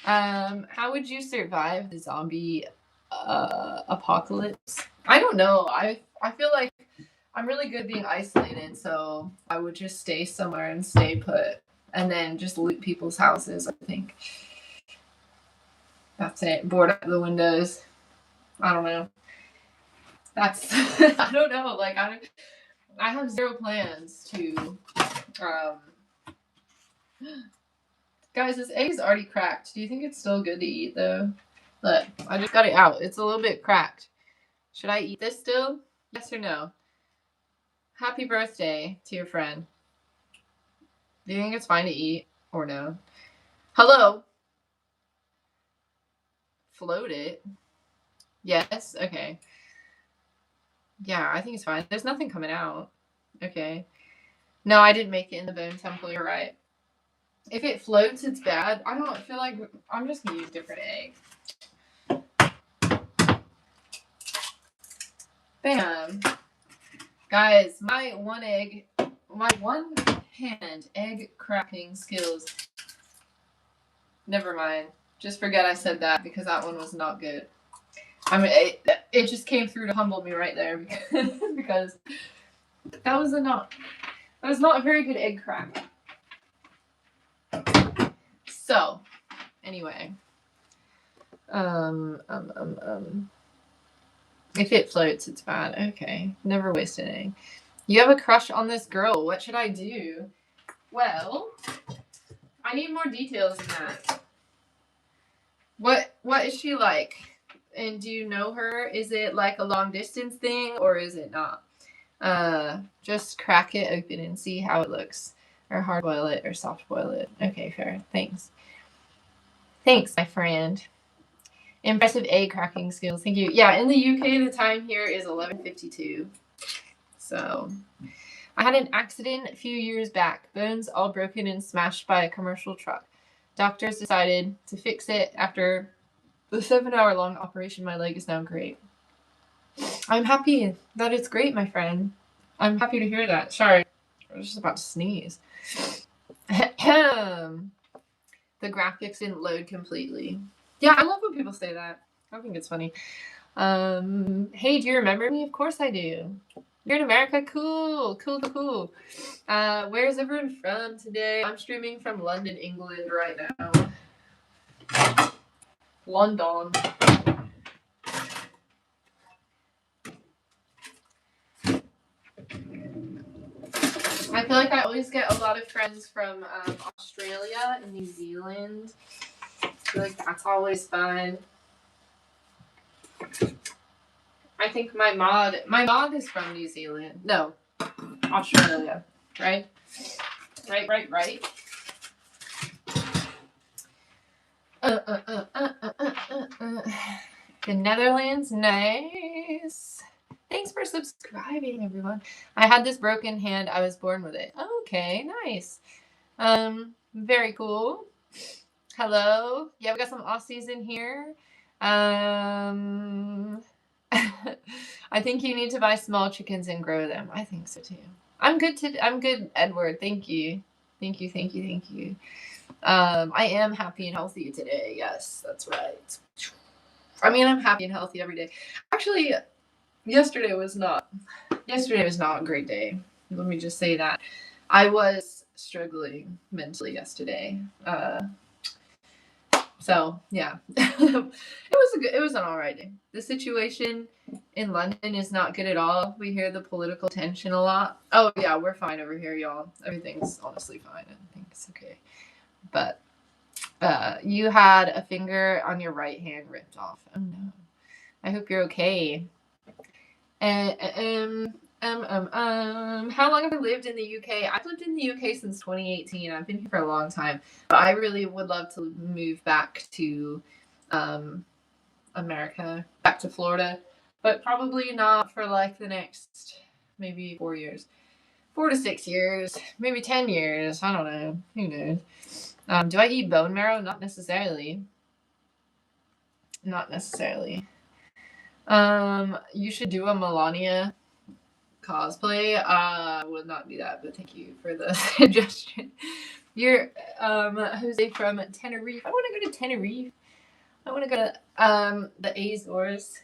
How would you survive the zombie apocalypse? I don't know. I feel like I'm really good at being isolated, so I would just stay somewhere and stay put, and then just loot people's houses. I think that's it. Board up the windows. I don't know. That's I don't know. Like I have zero plans to. Guys, this egg is already cracked. Do you think it's still good to eat though? Look, I just got it out. It's a little bit cracked. Should I eat this still? Yes or no? Happy birthday to your friend. Do you think it's fine to eat or no? Hello? Float it? Yes? Okay. Yeah, I think it's fine. There's nothing coming out. Okay. No, I didn't make it in the bone temple. You're right. If it floats, it's bad. I don't feel like... I'm just going to use different egg. Bam. Guys, my one-hand egg cracking skills. Never mind. Just forget I said that because that one was not good. I mean, it just came through to humble me right there because that was not a very good egg crack. So, anyway, if it floats, it's bad. Okay, never waste an egg. You have a crush on this girl. What should I do? Well, I need more details than that. What is she like? And do you know her? Is it like a long distance thing or is it not? Just crack it open and see how it looks. Or hard boil it or soft boil it. Okay, fair. Thanks. Thanks, my friend. Impressive egg cracking skills. Thank you. Yeah, in the UK, the time here is 11:52. So, I had an accident a few years back. Bones all broken and smashed by a commercial truck. Doctors decided to fix it after the 7-hour-long operation. My leg is now great. I'm happy that it's great, my friend. I'm happy to hear that. Sorry, I was just about to sneeze. The graphics didn't load completely. Yeah, I love when people say that. I think it's funny. Hey, do you remember me? Of course I do. You're in America? Cool. Where's everyone from today? I'm streaming from London, England right now. London. I feel like I always get a lot of friends from Australia and New Zealand. I feel like that's always fun. I think my mod is from New Zealand. No, Australia. Right? Right. The Netherlands, nice. Thanks for subscribing, everyone. I had this broken hand. I was born with it. Okay, nice. Very cool. Hello. Yeah, we got some Aussies in here. I think you need to buy small chickens and grow them. I think so too. I'm good, Edward. Thank you. I am happy and healthy today. Yes, that's right. I mean, I'm happy and healthy every day. Actually, yesterday was not a great day. Let me just say that. I was struggling mentally yesterday. So yeah, it was an alright day. The situation in London is not good at all. We hear the political tension a lot. Oh yeah, we're fine over here, y'all. Everything's honestly fine. I think it's okay. But you had a finger on your right hand ripped off. Oh no. I hope you're okay. How long have I lived in the UK? I've lived in the UK since 2018. I've been here for a long time. But I really would love to move back to America, back to Florida. But probably not for like the next maybe 4 years. 4 to 6 years, maybe 10 years. I don't know. Who knows? Do I eat bone marrow? Not necessarily. Not necessarily. You should do a Melania cosplay. I would not do that, but thank you for the suggestion. You're Jose from Tenerife. I want to go to Tenerife. I want to go to the Azores.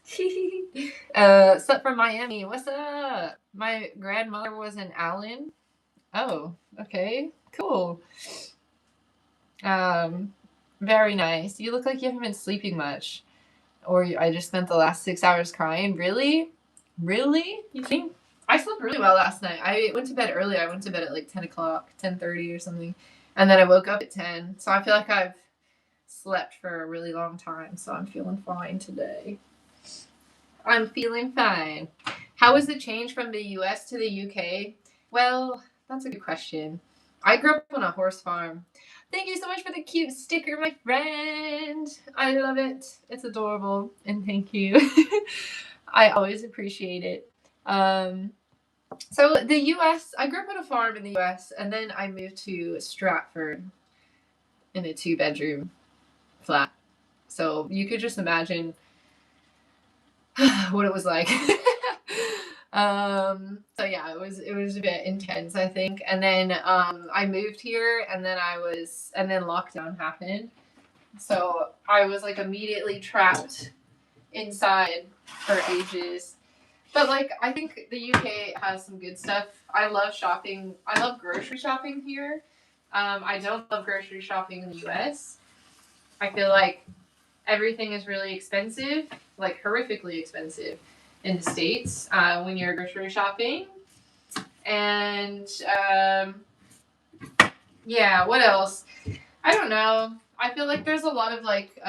Sup from Miami. What's up? My grandmother was in Allen. Oh, okay, cool. Very nice. You look like you haven't been sleeping much, or I just spent the last 6 hours crying. Really, really? You think? I slept really well last night. I went to bed early. I went to bed at like 10 o'clock, 10:30 or something, and then I woke up at 10. So I feel like I've slept for a really long time. So I'm feeling fine today. I'm feeling fine. How was the change from the US to the UK? Well, that's a good question. I grew up on a horse farm. Thank you so much for the cute sticker, my friend. I love it. It's adorable. And thank you. I always appreciate it. So the US, I grew up on a farm in the US, and then I moved to Stratford in a 2-bedroom flat. So you could just imagine what it was like. So yeah, it was a bit intense, I think. And then I moved here, and then lockdown happened. So I was like immediately trapped inside for ages. But like I think the UK has some good stuff. I love shopping. I love grocery shopping here. I don't love grocery shopping in the US. I feel like everything is really expensive, like horrifically expensive in the States when you're grocery shopping. And yeah, what else? I don't know. I feel like there's a lot of like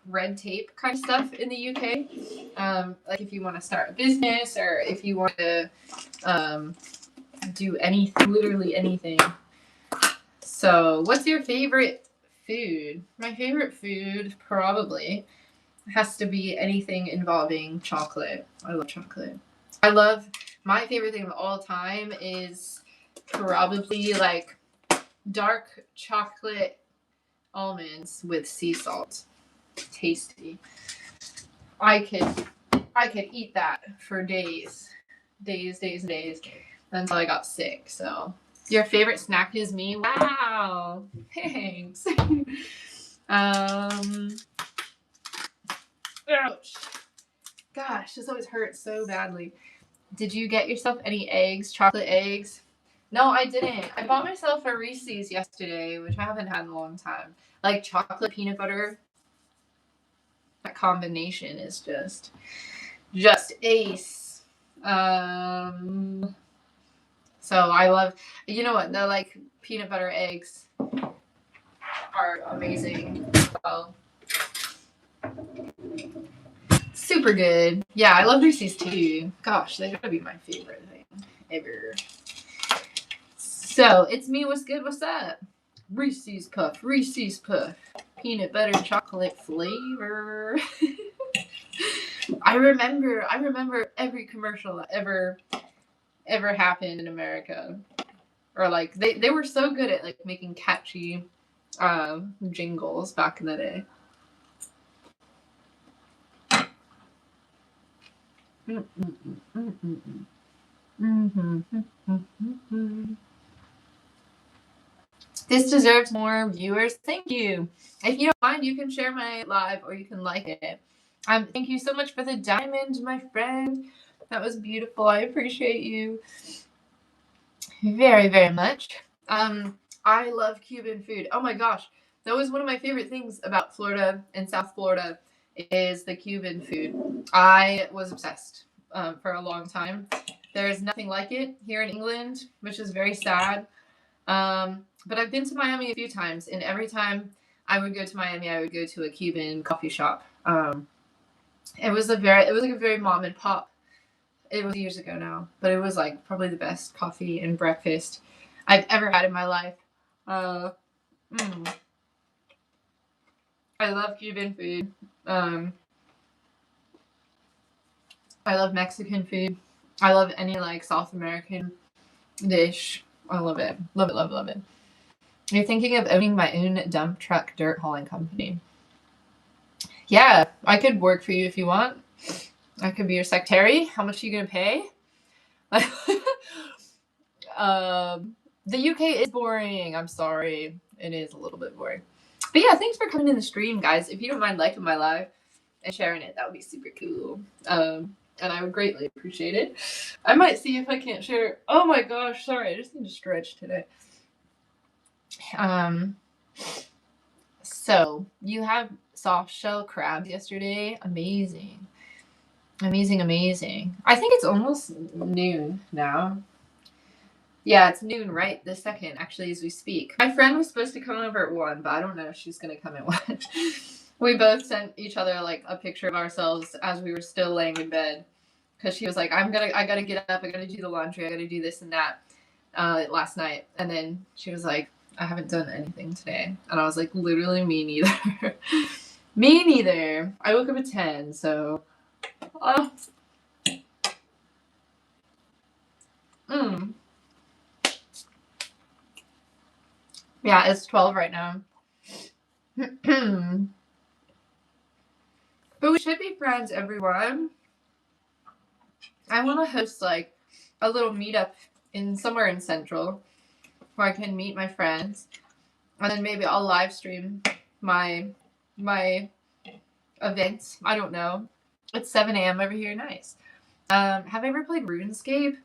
red tape kind of stuff in the UK. Like if you want to start a business or if you want to do literally anything. So, what's your favorite food? My favorite food probably has to be anything involving chocolate. I love chocolate. My favorite thing of all time is probably like dark chocolate almonds with sea salt. Tasty. I could eat that for days until I got sick. So your favorite snack is me? Wow. Thanks. Ouch. Gosh, this always hurts so badly. Did you get yourself any eggs, chocolate eggs? No, I didn't. I bought myself a Reese's yesterday, which I haven't had in a long time. Like chocolate peanut butter. That combination is just ace. So I love, you know what, the like peanut butter eggs are amazing as well. Super good. Yeah, I love Reese's too. Gosh, they gotta be my favorite thing ever. So it's me. What's good? What's up? Reese's Puff. Peanut butter chocolate flavor. I remember every commercial that ever happened in America. Or like they were so good at like making catchy jingles back in the day. This deserves more viewers. Thank you. If you don't mind, you can share my live or you can like it. Thank you so much for the diamond, my friend. That was beautiful. I appreciate you very, very much. I love Cuban food. Oh my gosh. That was one of my favorite things about Florida and South Florida is the Cuban food. I was obsessed for a long time. There's nothing like it here in England, which is very sad. But I've been to Miami a few times, and every time I would go to Miami, I would go to a Cuban coffee shop. It was like a very mom and pop. It was years ago now, but it was like probably the best coffee and breakfast I've ever had in my life. I love Cuban food. I love Mexican food. I love any like South American dish. I love it. Love it, love it, love it. You're thinking of owning my own dump truck dirt hauling company. Yeah, I could work for you if you want. I could be your secretary. How much are you gonna pay? The UK is boring. I'm sorry. It is a little bit boring. But yeah, thanks for coming in the stream, guys. If you don't mind liking my live and sharing it, that would be super cool. And I would greatly appreciate it. I might see if I can't share. Oh my gosh, sorry. I just need to stretch today. So you have soft shell crabs yesterday. Amazing. Amazing, amazing. I think it's almost noon now. Yeah, it's noon right this second, actually, as we speak. My friend was supposed to come over at 1, but I don't know if she's going to come at 1. We both sent each other, like, a picture of ourselves as we were still laying in bed. Because she was like, I gotta get up, I gotta do the laundry, I gotta do this and that last night. And then she was like, I haven't done anything today. And I was like, literally, me neither. Me neither. I woke up at 10, so... Yeah, it's 12 right now. But we should be friends, everyone. I want to host like a little meetup somewhere in Central where I can meet my friends, and then maybe I'll live stream my events. I don't know. It's 7 a.m. over here. Nice. Have I ever played RuneScape?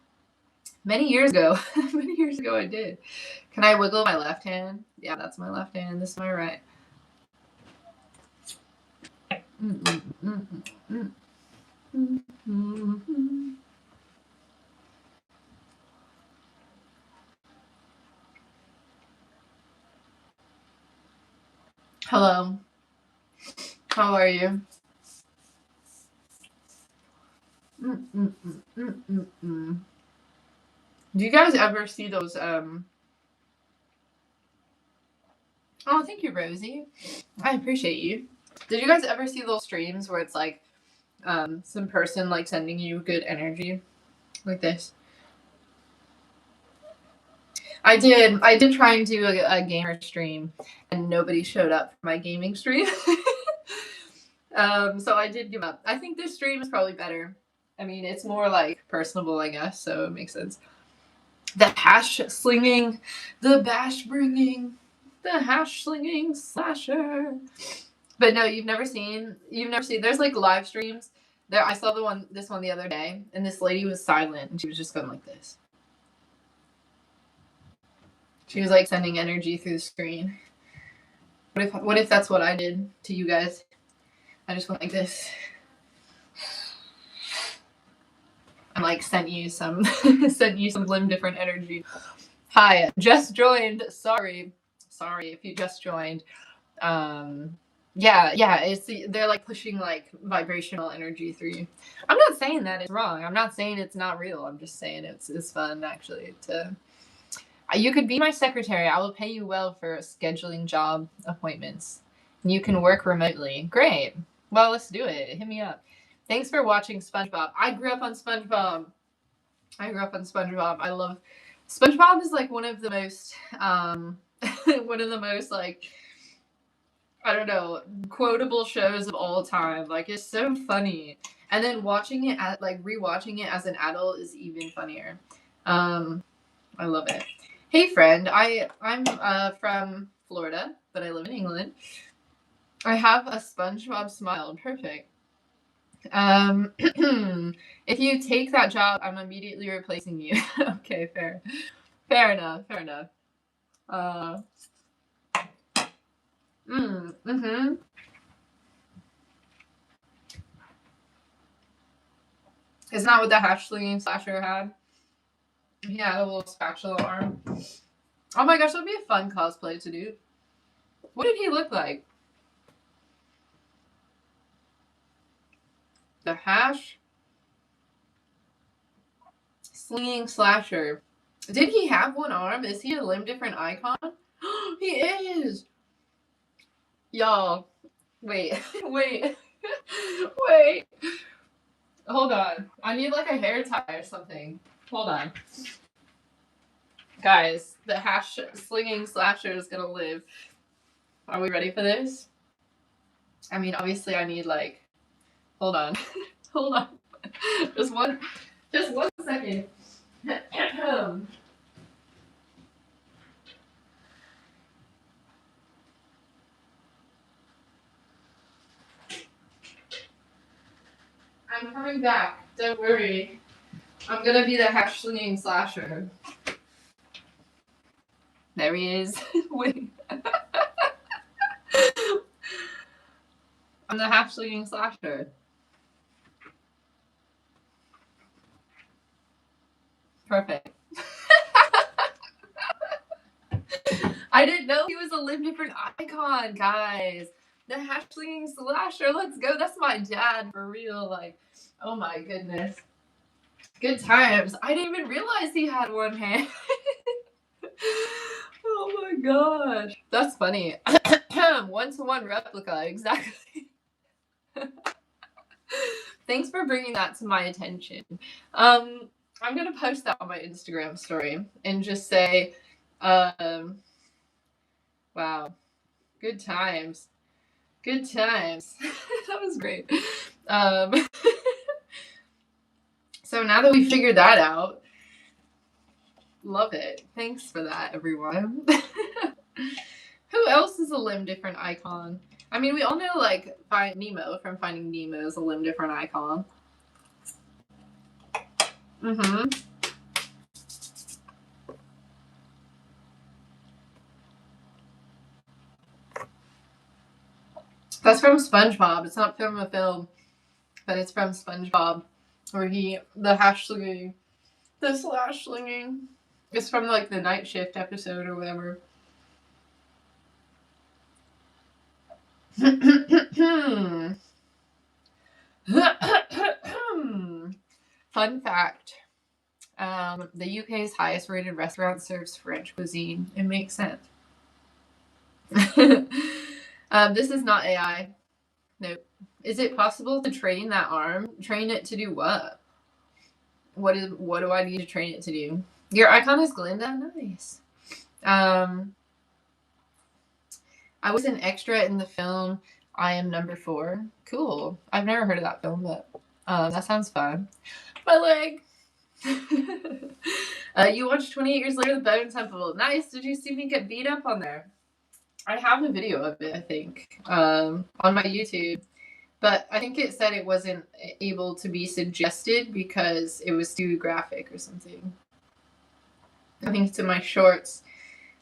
Many years ago. Many years ago I did. Can I wiggle my left hand? Yeah, that's my left hand. This is my right. Hello. How are you? Do you guys ever see those Oh, thank you, Rosie. I appreciate you. Did you guys ever see those streams where it's like some person like sending you good energy like this? I did try and do a gamer stream and nobody showed up for my gaming stream. So I did give up. I think this stream is probably better. I mean, it's more like personable, I guess, so it makes sense. The hash slinging, the bash bringing, the hash slinging slasher. But no, you've never seen. There's like live streams. There, I saw this one the other day, and this lady was silent, and she was just going like this. She was like sending energy through the screen. What if that's what I did to you guys? I just went like this. And like sent you some limb different energy. Hi, just joined. Sorry if you just joined. Yeah, they're like pushing like vibrational energy through you. I'm not saying that it's wrong. I'm not saying it's not real. I'm just saying it's fun actually to. You could be my secretary. I will pay you well for scheduling job appointments. You can work remotely. Great. Well, let's do it. Hit me up. Thanks for watching SpongeBob. I grew up on SpongeBob. I love SpongeBob is like one of the most like I don't know, quotable shows of all time. Like it's so funny. And then watching it rewatching it as an adult is even funnier. I love it. Hey friend, I'm from Florida, but I live in England. I have a SpongeBob smile. Perfect. If you take that job, I'm immediately replacing you. Okay, fair enough. Isn't that what the hash slinging slasher had? He had a little spatula arm. Oh my gosh, that'd be a fun cosplay to do. What did he look like? The hash slinging slasher. Did he have one arm? Is he a limb different icon? He is! Y'all, wait. Wait. Hold on. I need like a hair tie or something. Hold on. Guys, the hash slinging slasher is gonna live. Are we ready for this? I mean, obviously I need like, hold on. Hold on. Just one second. I'm coming back. Don't worry. I'm gonna be the hash slinging slasher. There he is. Wait. I'm the hash slinging slasher. Perfect. I didn't know he was a live different icon, guys. The hash slinging slasher. Let's go. That's my dad for real. Like, oh my goodness. Good times. I didn't even realize he had one hand. Oh my gosh. That's funny. 1-to-1 replica, exactly. Thanks for bringing that to my attention. I'm gonna post that on my Instagram story and just say, wow, good times. Good times. That was great. So now that we figured that out, love it. Thanks for that, everyone. Who else is a limb different icon? I mean, we all know like Nemo from Finding Nemo is a limb different icon. Mm-hmm. That's from SpongeBob. It's not from a film, but it's from SpongeBob, where the hash slinging, the slash slinging. It's from like the night shift episode or whatever. Fun fact. The UK's highest rated restaurant serves French cuisine. It makes sense. This is not AI. Nope. Is it possible to train that arm? Train it to do what? What do I need to train it to do? Your icon is Glinda? Nice. I was an extra in the film I Am Number 4. Cool. I've never heard of that film, but that sounds fun. My leg. You watched 28 Years Later, The Bone Temple. Nice. Did you see me get beat up on there? I have a video of it, I think, on my YouTube. But I think it said it wasn't able to be suggested because it was too graphic or something. I think it's in my shorts.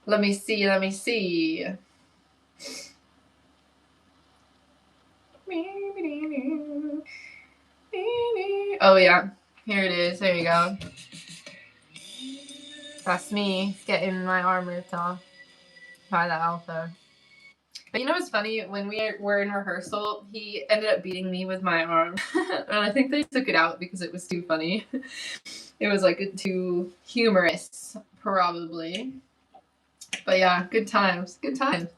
Let me see. Oh, yeah. Here it is. There you go. That's me getting my arm ripped off by the alpha. But you know what's funny? When we were in rehearsal, he ended up beating me with my arm. And I think they took it out because it was too funny. It was like too humorous, probably. But yeah, good times. Good times.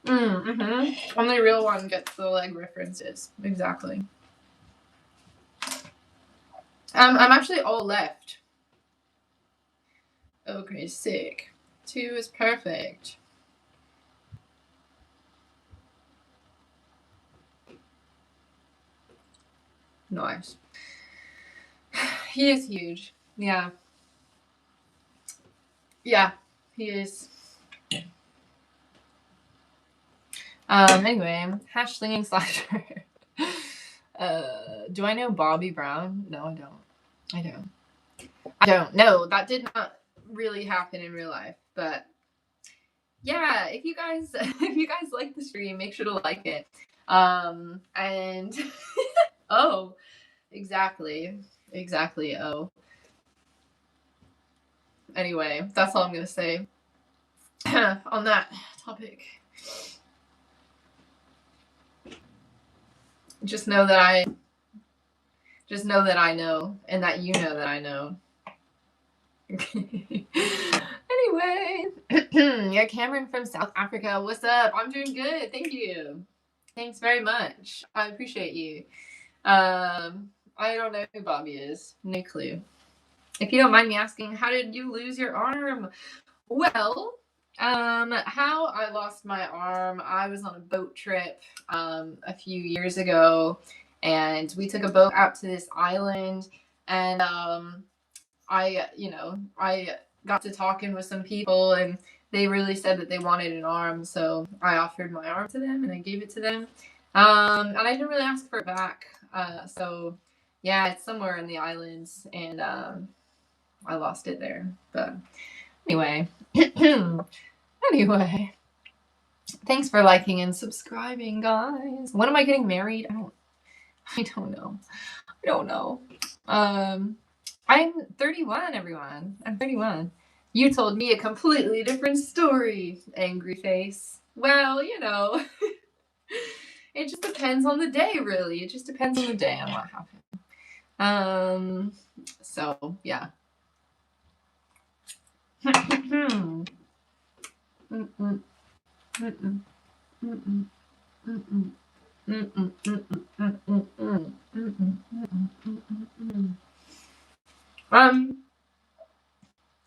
Mm-hmm. Only real one gets the leg references. Exactly. I'm actually all left. Okay, sick. 2 is perfect. Nice. He is huge. Yeah. Yeah, he is. Anyway, hash slinging slasher. Do I know Bobby Brown? No, I don't. I don't. No, that did not really happen in real life. But yeah, if you guys like the stream, make sure to like it. And oh, exactly. Oh. Anyway, that's all I'm gonna say on that topic. Just know that I know, and that you know that I know. Anyway, yeah, Cameron from South Africa. What's up? I'm doing good. Thank you. Thanks very much. I appreciate you. I don't know who Bobby is. No clue. If you don't mind me asking, how did you lose your arm? Well, how I lost my arm, I was on a boat trip a few years ago, and we took a boat out to this island, and I got to talking with some people, and they really said that they wanted an arm, so I offered my arm to them, and I gave it to them, and I didn't really ask for it back. So yeah, it's somewhere in the islands, and I lost it there. But anyway, anyway, thanks for liking and subscribing, guys. When am I getting married? I don't know. I don't know. I'm 31, everyone. I'm 31. You told me a completely different story, angry face. Well, you know, it just depends on the day, really. It just depends on the day and what happened. So, yeah. Have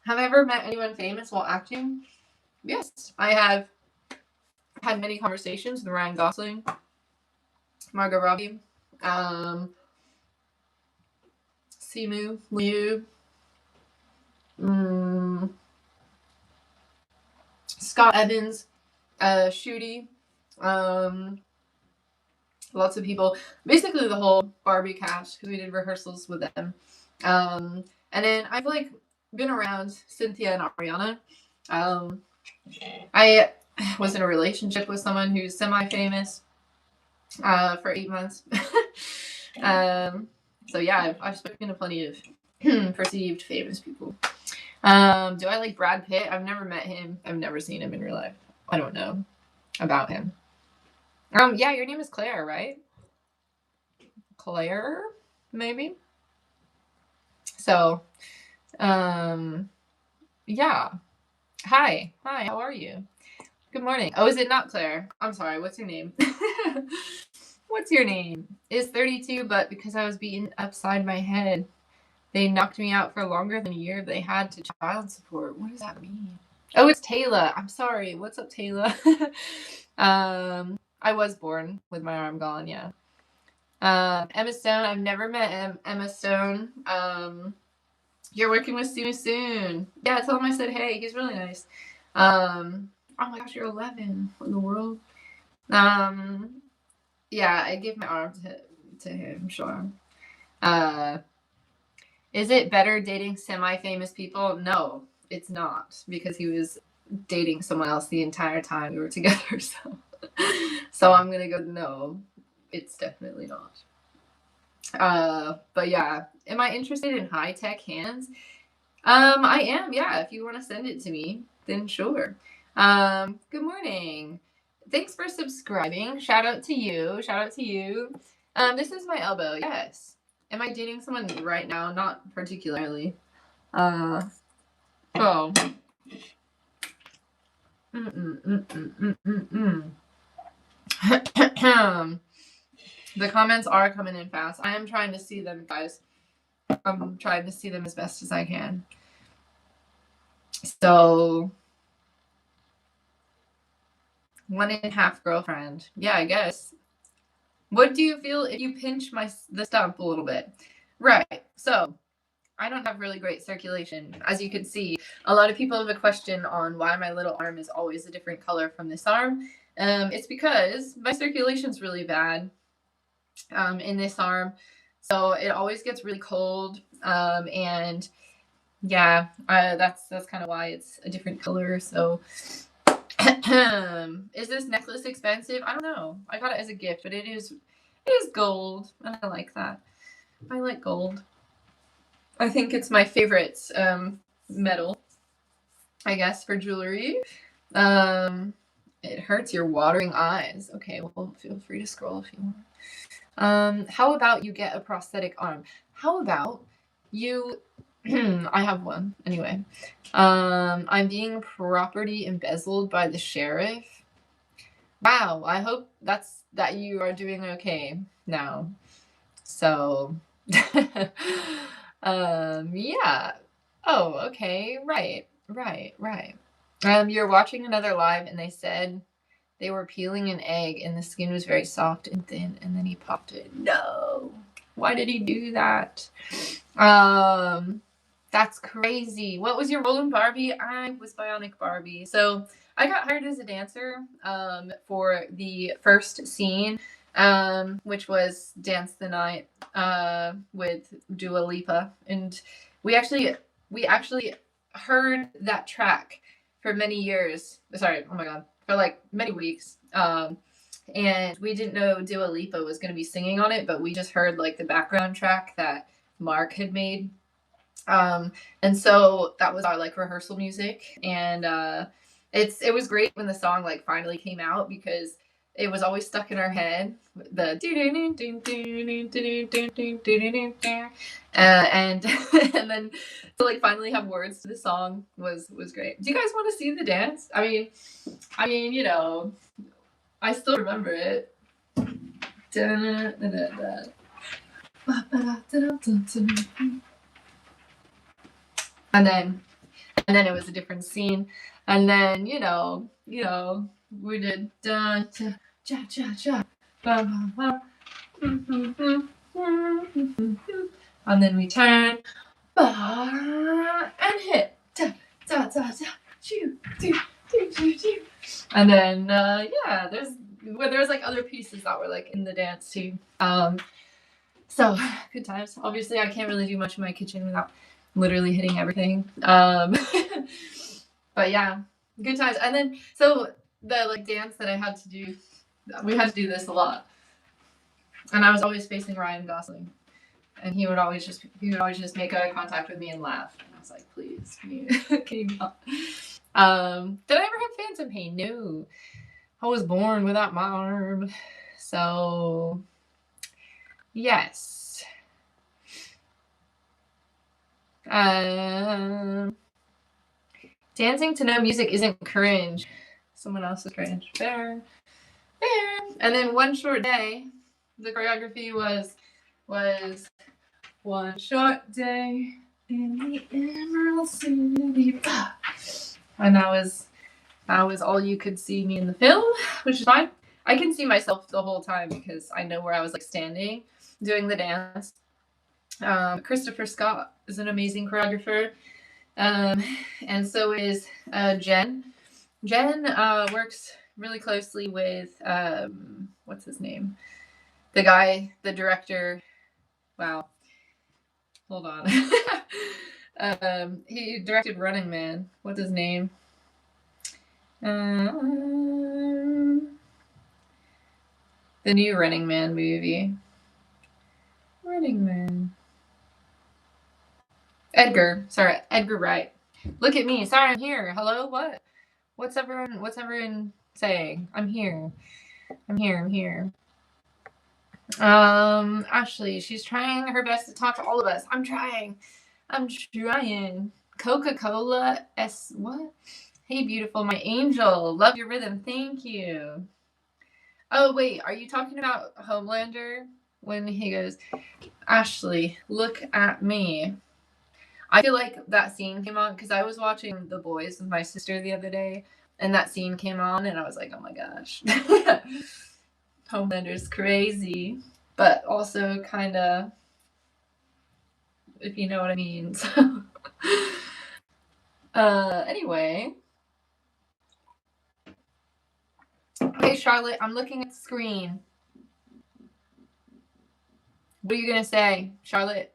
I ever met anyone famous while acting? Yes, I have had many conversations with Ryan Gosling, Margot Robbie, Simu Liu, Scott Evans, Shooty, lots of people. Basically, the whole Barbie cast, because we did rehearsals with them. And then I've been around Cynthia and Ariana. I was in a relationship with someone who's semi-famous for 8 months. So yeah, I've spoken to plenty of perceived famous people. Do I like Brad Pitt? I've never met him. I've never seen him in real life. I don't know about him. Yeah, your name is Claire, right? Claire, maybe? So, yeah. Hi, how are you? Good morning. Oh, is it not Claire? I'm sorry, what's your name? What's your name? It's 32, but because I was beaten upside my head, they knocked me out for longer than a year. They had to child support. What does that mean? Oh, it's Taylor. I'm sorry. What's up, Taylor? I was born with my arm gone, yeah. Emma Stone. I've never met Emma Stone. You're working with Stu soon. Yeah, tell him I said hey. He's really nice. Oh my gosh, you're 11. What in the world? Yeah, I give my arm to him, sure. Is it better dating semi-famous people? No, it's not, because he was dating someone else the entire time we were together. So I'm gonna go no. It's definitely not. But yeah, am I interested in high-tech hands? I am, yeah. If you want to send it to me, then sure. Good morning. Thanks for subscribing. Shout out to you. This is my elbow, yes. Am I dating someone right now? Not particularly. Oh. The comments are coming in fast. I am trying to see them, guys. I'm trying to see them as best as I can. So, 1.5 girlfriend. Yeah, I guess. What do you feel if you pinch the stump a little bit? Right. So, I don't have really great circulation. As you can see, a lot of people have a question on why my little arm is always a different color from this arm. It's because my circulation's really bad in this arm. So it always gets really cold. And yeah, that's kind of why it's a different color. So is this necklace expensive? I don't know. I got it as a gift, but it is gold. And I like that. I like gold. I think it's my favorite metal, I guess, for jewelry. It hurts your watering eyes. Okay, well, feel free to scroll if you want. How about you get a prosthetic arm? How about you... I have one, anyway. I'm being property embezzled by the sheriff. Wow, I hope that you are doing okay now. So... yeah. Oh, okay. Right. Right. Right. You're watching another live, and they said they were peeling an egg, and the skin was very soft and thin, and then he popped it. No. Why did he do that? That's crazy. What was your role in Barbie? I was Bionic Barbie. So I got hired as a dancer for the first scene, which was Dance the Night with Dua Lipa, and we actually heard that track for many years. Sorry, oh my god, for like many weeks. And we didn't know Dua Lipa was going to be singing on it, but we just heard like the background track that Mark had made. And so that was our like rehearsal music, and it was great when the song like finally came out because it was always stuck in our head. The and and then to like finally have words to the song was great. Do you guys want to see the dance? I mean, you know, I still remember it. And then it was a different scene, and then you know we did da cha cha cha cha, and then we turn and hit da da da da choo choo choo choo choo, and then yeah, there's like other pieces that were like in the dance too. So good times. Obviously, I can't really do much in my kitchen without literally hitting everything. But yeah, good times. And then so the like dance that I had to do, we had to do this a lot, and I was always facing Ryan Gosling, and he would always just make eye contact with me and laugh, and I was like, please, can you not? Did I ever have phantom pain? No, I was born without my arm, so yes. Dancing to no music isn't cringe. Someone else is cringe. Fair. And then One Short Day, the choreography was One Short Day in the Emerald City. And that was all you could see me in the film, which is fine. I can see myself the whole time because I know where I was like standing doing the dance. Christopher Scott is an amazing choreographer. And so is Jen. Jen works really closely with what's his name? The director. Wow. Hold on. He directed Running Man. What's his name? The new Running Man movie. Running Man. Edgar Wright. Look at me. Sorry, I'm here. Hello, what? What's everyone saying? I'm here. Ashley, she's trying her best to talk to all of us. I'm trying. Coca-Cola what? Hey, beautiful, my angel. Love your rhythm. Thank you. Oh, wait. Are you talking about Homelander? When he goes, Ashley, look at me. I feel like that scene came on because I was watching The Boys with my sister the other day, and that scene came on, and I was like, oh my gosh. Homelander's crazy, but also kind of, if you know what I mean. So, anyway. Okay, Charlotte, I'm looking at the screen. What are you going to say, Charlotte?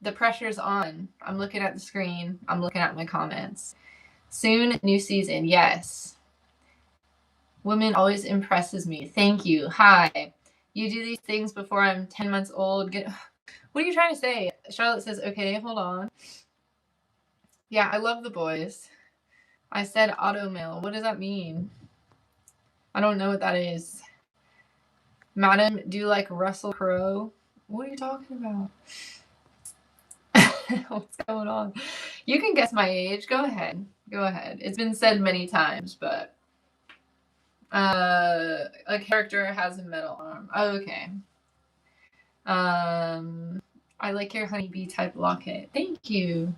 The pressure's on. I'm looking at the screen. I'm looking at my comments. Soon, new season. Yes. Women always impresses me. Thank you. Hi. You do these things before I'm 10 months old. What are you trying to say? Charlotte says, okay, hold on. Yeah, I love The Boys. I said auto mail. What does that mean? I don't know what that is. Madam, do you like Russell Crowe? What are you talking about? What's going on? You can guess my age. Go ahead. It's been said many times, but a character has a metal arm. Oh, okay. I like your honeybee type locket. Thank you.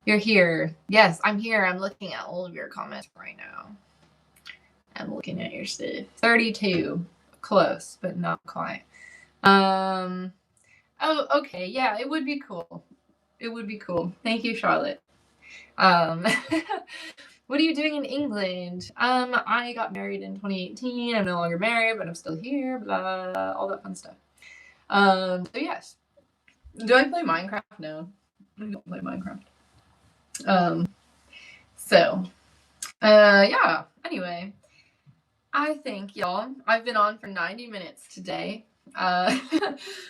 You're here. Yes, I'm here. I'm looking at all of your comments right now. I'm looking at your stuff. 32. Close, but not quite. Oh, okay. Yeah, it would be cool. It would be cool. Thank you, Charlotte. What are you doing in England? I got married in 2018. I'm no longer married, but I'm still here. Blah, all that fun stuff. So yes. Do I play Minecraft? No, I don't play Minecraft. So, yeah. Anyway, I think y'all, I've been on for 90 minutes today. I'm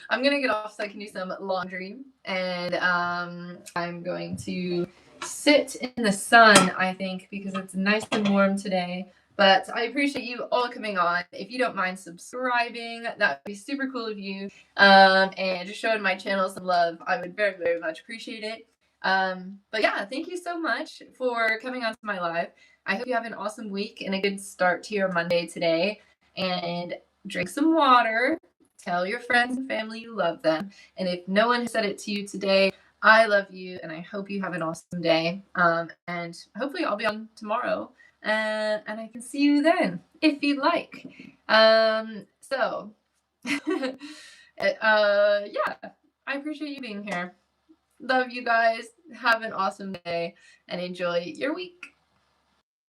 gonna get off so I can do some laundry, and I'm going to sit in the sun, I think, because it's nice and warm today. But I appreciate you all coming on. If you don't mind subscribing, that would be super cool of you. And just showing my channel some love, I would very, very much appreciate it. But yeah, thank you so much for coming on to my live. I hope you have an awesome week and a good start to your Monday today. And drink some water. Tell your friends and family you love them. And if no one has said it to you today, I love you and I hope you have an awesome day. And hopefully I'll be on tomorrow. And I can see you then if you'd like. So yeah, I appreciate you being here. Love you guys. Have an awesome day and enjoy your week.